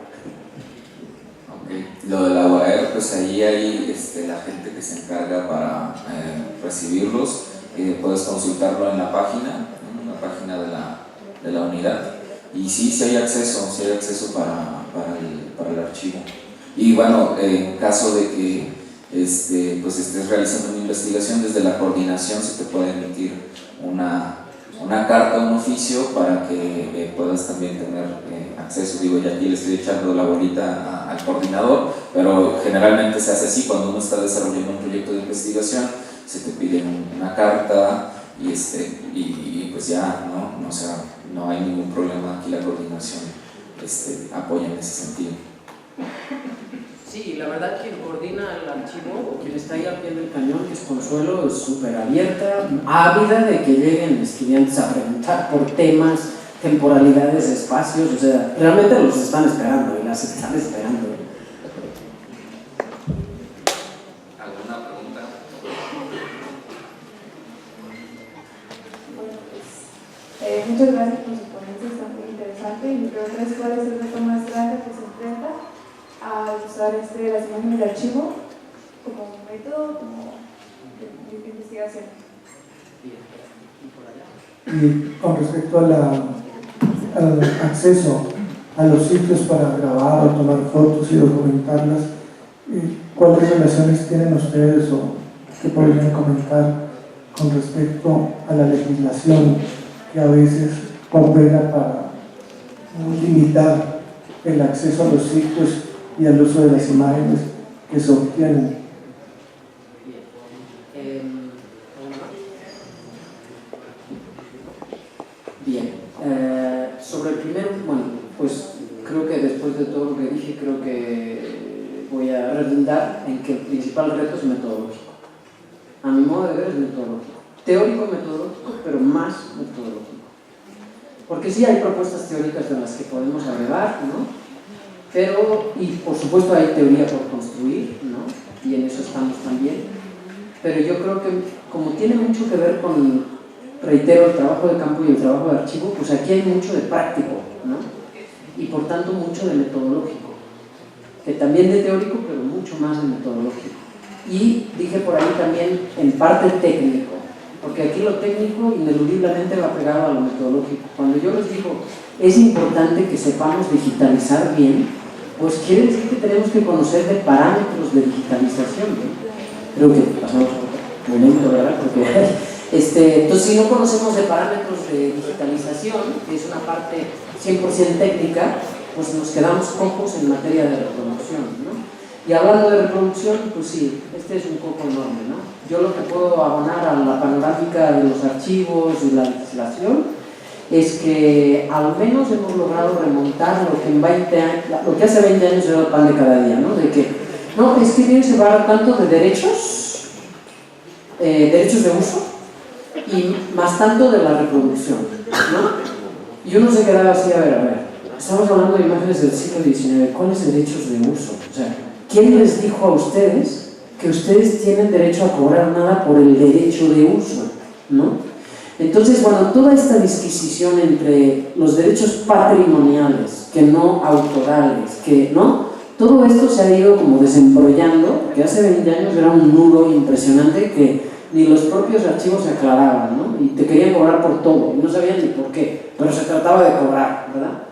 Okay. Lo de la UAR, pues ahí hay la gente que se encarga para recibirlos. Puedes consultarlo en la página, ¿no?, en la página de la unidad. Y sí hay acceso para el archivo. Y bueno, en caso de que pues estés realizando una investigación, desde la coordinación se te puede emitir una una carta, un oficio, para que puedas también tener acceso. Digo, ya aquí le estoy echando la bolita al coordinador, pero generalmente se hace así. Cuando uno está desarrollando un proyecto de investigación, se te pide una carta y pues ya, ¿no? O sea, no hay ningún problema. Aquí la coordinación apoya en ese sentido. Sí, la verdad quien coordina el archivo o quien está ahí al pie del cañón, que es Consuelo, es súper abierta, ávida de que lleguen estudiantes a preguntar por temas, temporalidades, espacios, o sea, realmente los están esperando y las están esperando. ¿Alguna pregunta? Bueno, pues, muchas gracias por su ponencia, está muy interesante. Y mi pregunta es: ¿cuál es el reto más grande que se enfrenta al usar las imágenes de archivo como método, como de investigación? Y con respecto al acceso a los sitios para grabar o tomar fotos y documentarlas, ¿cuáles relaciones tienen ustedes o qué podrían comentar con respecto a la legislación que a veces opera para limitar el acceso a los sitios y al uso de las imágenes que se obtienen? Bien, sobre el primero, bueno, pues creo que después de todo lo que dije, creo que voy a redundar en que el principal reto es metodológico. A mi modo de ver es metodológico. Teórico metodológico, pero más metodológico. Porque sí hay propuestas teóricas de las que podemos agregar, ¿no? Pero, y por supuesto hay teoría por construir, ¿no? Y en eso estamos también. Pero yo creo que como tiene mucho que ver con, reitero, el trabajo de campo y el trabajo de archivo, pues aquí hay mucho de práctico, ¿no? Y por tanto mucho de metodológico, que también de teórico, pero mucho más de metodológico. Y dije por ahí también en parte técnico, porque aquí lo técnico ineludiblemente va pegado a lo metodológico. Cuando yo les digo, es importante que sepamos digitalizar bien, pues quiere decir que tenemos que conocer de parámetros de digitalización, ¿no? Creo que pasamos un momento, ¿verdad? Porque entonces, si no conocemos de parámetros de digitalización, que es una parte 100% técnica, pues nos quedamos cojos en materia de reproducción, ¿no? Y hablando de reproducción, pues sí, este es un coco enorme, ¿no? Yo lo que puedo abonar a la panorámica de los archivos y la legislación es que al menos hemos logrado remontar lo que en 20 años, lo que hace 20 años era el pan de cada día, ¿no? De que, no, es que bien se va tanto de derechos de uso, y más tanto de la reproducción, ¿no? Y uno se quedaba así, a ver, estamos hablando de imágenes del siglo XIX, ¿cuáles derechos de uso? O sea, ¿quién les dijo a ustedes que ustedes tienen derecho a cobrar nada por el derecho de uso, ¿no? Entonces, bueno, toda esta disquisición entre los derechos patrimoniales, que no autorales, que no, todo esto se ha ido como desembrollando, que hace 20 años era un nudo impresionante que ni los propios archivos se aclaraban, ¿no? Y te querían cobrar por todo, y no sabían ni por qué, pero se trataba de cobrar, ¿verdad?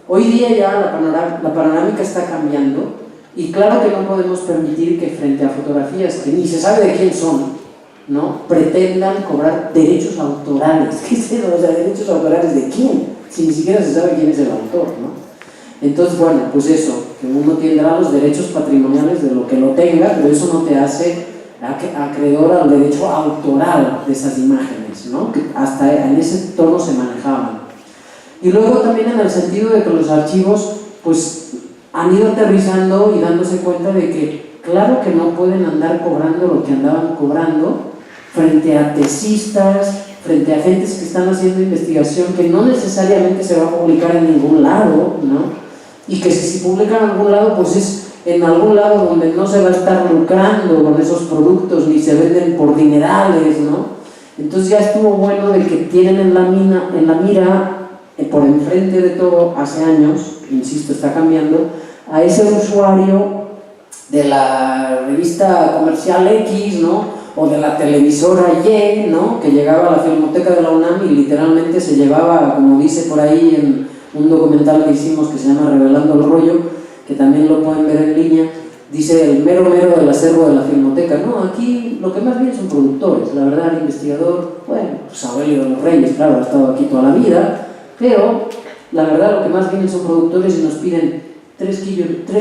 Hoy día ya la panorámica está cambiando, y claro que no podemos permitir que frente a fotografías que ni se sabe de quién son, ¿no?, pretendan cobrar derechos autorales. ¿Qué es eso? O sea, ¿derechos autorales de quién? Si ni siquiera se sabe quién es el autor, ¿no? Entonces, bueno, pues eso, que uno tendrá los derechos patrimoniales de lo que lo tenga, pero eso no te hace acreedor al derecho autoral de esas imágenes, ¿no? Que hasta en ese tono se manejaban. Y luego también en el sentido de que los archivos, pues, han ido aterrizando y dándose cuenta de que, claro que no pueden andar cobrando lo que andaban cobrando frente a tesistas, frente a gentes que están haciendo investigación que no necesariamente se va a publicar en ningún lado, ¿no? Y que si se publica en algún lado, pues es en algún lado donde no se va a estar lucrando con esos productos ni se venden por dinerales, ¿no? Entonces ya estuvo bueno de que tienen en la mira, por enfrente de todo, hace años, insisto, está cambiando, a ese usuario de la revista comercial X, ¿no?, o de la televisora Y, ¿no?, que llegaba a la Filmoteca de la UNAM y literalmente se llevaba, como dice por ahí en un documental que hicimos que se llama Revelando el Rollo, que también lo pueden ver en línea, dice el mero del acervo de la Filmoteca. No, aquí lo que más viene son productores. La verdad, el investigador, bueno, pues Aurelio de los Reyes, claro, ha estado aquí toda la vida, pero la verdad lo que más vienen son productores y nos piden 3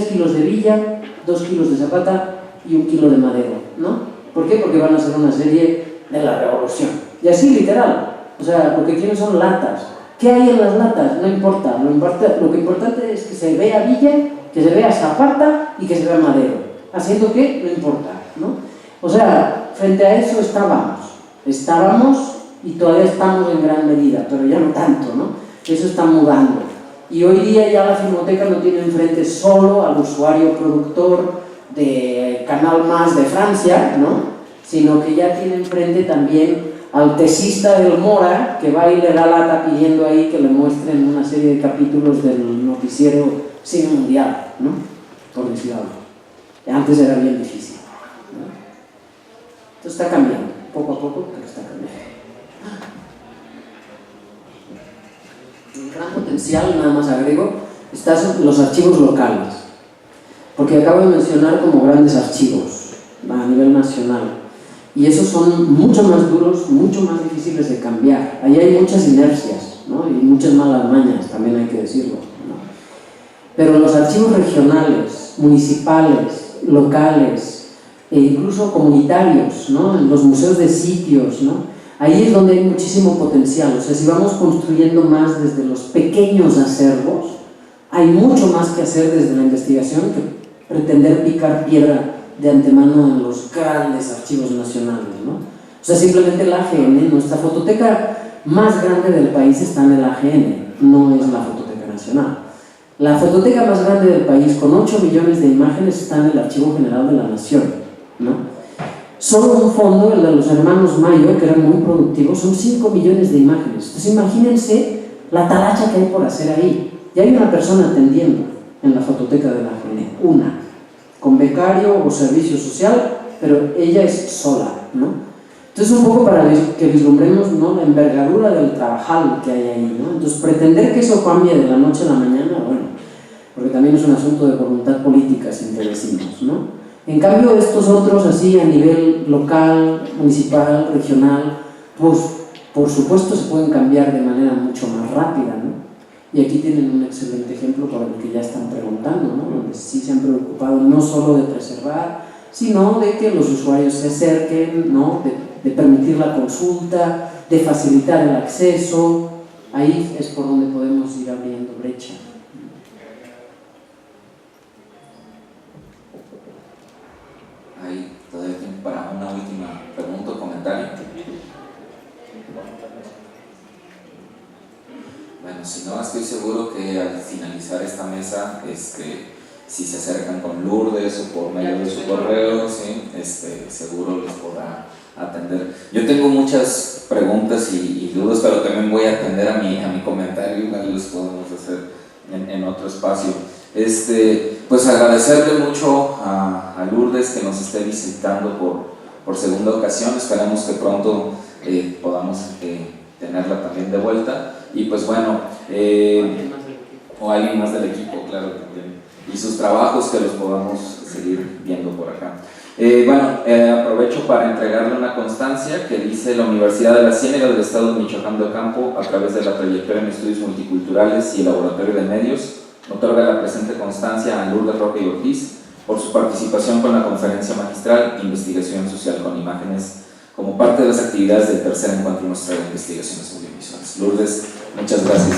kilos de villa, 2 kilos de zapata y 1 kilo de madero, ¿no? ¿Por qué? Porque van a hacer una serie de la revolución. Y así literal. O sea, lo que quieren son latas. ¿Qué hay en las latas? No importa. Lo que importante es que se vea villa, que se vea zapata y que se vea madero. Haciendo que no importa, ¿no? O sea, frente a eso estábamos y todavía estamos en gran medida, pero ya no tanto, ¿no? Eso está mudando. Y hoy día ya la Filmoteca no tiene enfrente solo al usuario productor de Canal Más de Francia, ¿no? Sino que ya tiene enfrente también al tesista del Mora, que va y le da lata pidiendo ahí que le muestren una serie de capítulos del noticiero Cine Mundial, ¿no? Por decir algo. Antes era bien difícil, ¿no? Entonces está cambiando, poco a poco, pero está cambiando. Un gran potencial, nada más agrego, están los archivos locales, porque acabo de mencionar como grandes archivos a nivel nacional, y esos son mucho más duros, mucho más difíciles de cambiar. Ahí hay muchas inercias, ¿no? Y muchas malas mañas, también hay que decirlo, ¿no? Pero los archivos regionales, municipales, locales e incluso comunitarios, ¿no? En los museos de sitios, ¿no? Ahí es donde hay muchísimo potencial. O sea, si vamos construyendo más desde los pequeños acervos, hay mucho más que hacer desde la investigación que pretender picar piedra de antemano en los grandes archivos nacionales, ¿no? O sea, simplemente el AGN, nuestra fototeca más grande del país está en el AGN, no es la Fototeca Nacional. La fototeca más grande del país, con 8 millones de imágenes, está en el Archivo General de la Nación, ¿no? Solo un fondo, el de los hermanos Mayo, que eran muy productivos, son 5 millones de imágenes. Entonces imagínense la talacha que hay por hacer ahí. Y hay una persona atendiendo en la fototeca de la AGN, una, con becario o servicio social, pero ella es sola, ¿no? Entonces un poco para que vislumbremos, ¿no?, la envergadura del trabajal que hay ahí, ¿no? Entonces pretender que eso cambie de la noche a la mañana, bueno, porque también es un asunto de voluntad política, siempre decimos, ¿no? En cambio, estos otros, así a nivel local, municipal, regional, pues por supuesto se pueden cambiar de manera mucho más rápida, ¿no? Y aquí tienen un excelente ejemplo para el que ya están preguntando, ¿no? Donde sí se han preocupado no solo de preservar, sino de que los usuarios se acerquen, ¿no? De permitir la consulta, de facilitar el acceso. Ahí es por donde podemos ir abriendo brecha. Ahí todavía tiempo para una última pregunta o comentario. Bueno, si no, estoy seguro que al finalizar esta mesa, si se acercan con Lourdes o por medio de su correo, ¿sí? Seguro les podrá atender. Yo tengo muchas preguntas y dudas, pero también voy a atender a mi comentario, igual los podemos hacer en otro espacio. Pues agradecerle mucho a Lourdes que nos esté visitando por segunda ocasión. Esperamos que pronto podamos tenerla también de vuelta. Y pues bueno, o alguien más del equipo, claro, también. Y sus trabajos que los podamos seguir viendo por acá. Aprovecho para entregarle una constancia que dice: la Universidad de la Ciénega del Estado de Michoacán de Ocampo, a través de la trayectoria en estudios multiculturales y el laboratorio de medios, otorga la presente constancia a Lourdes Roca y Ortiz por su participación con la conferencia magistral Investigación Social con Imágenes como parte de las actividades del tercer encuentro nuestro de investigaciones audiovisuales. Lourdes, muchas gracias.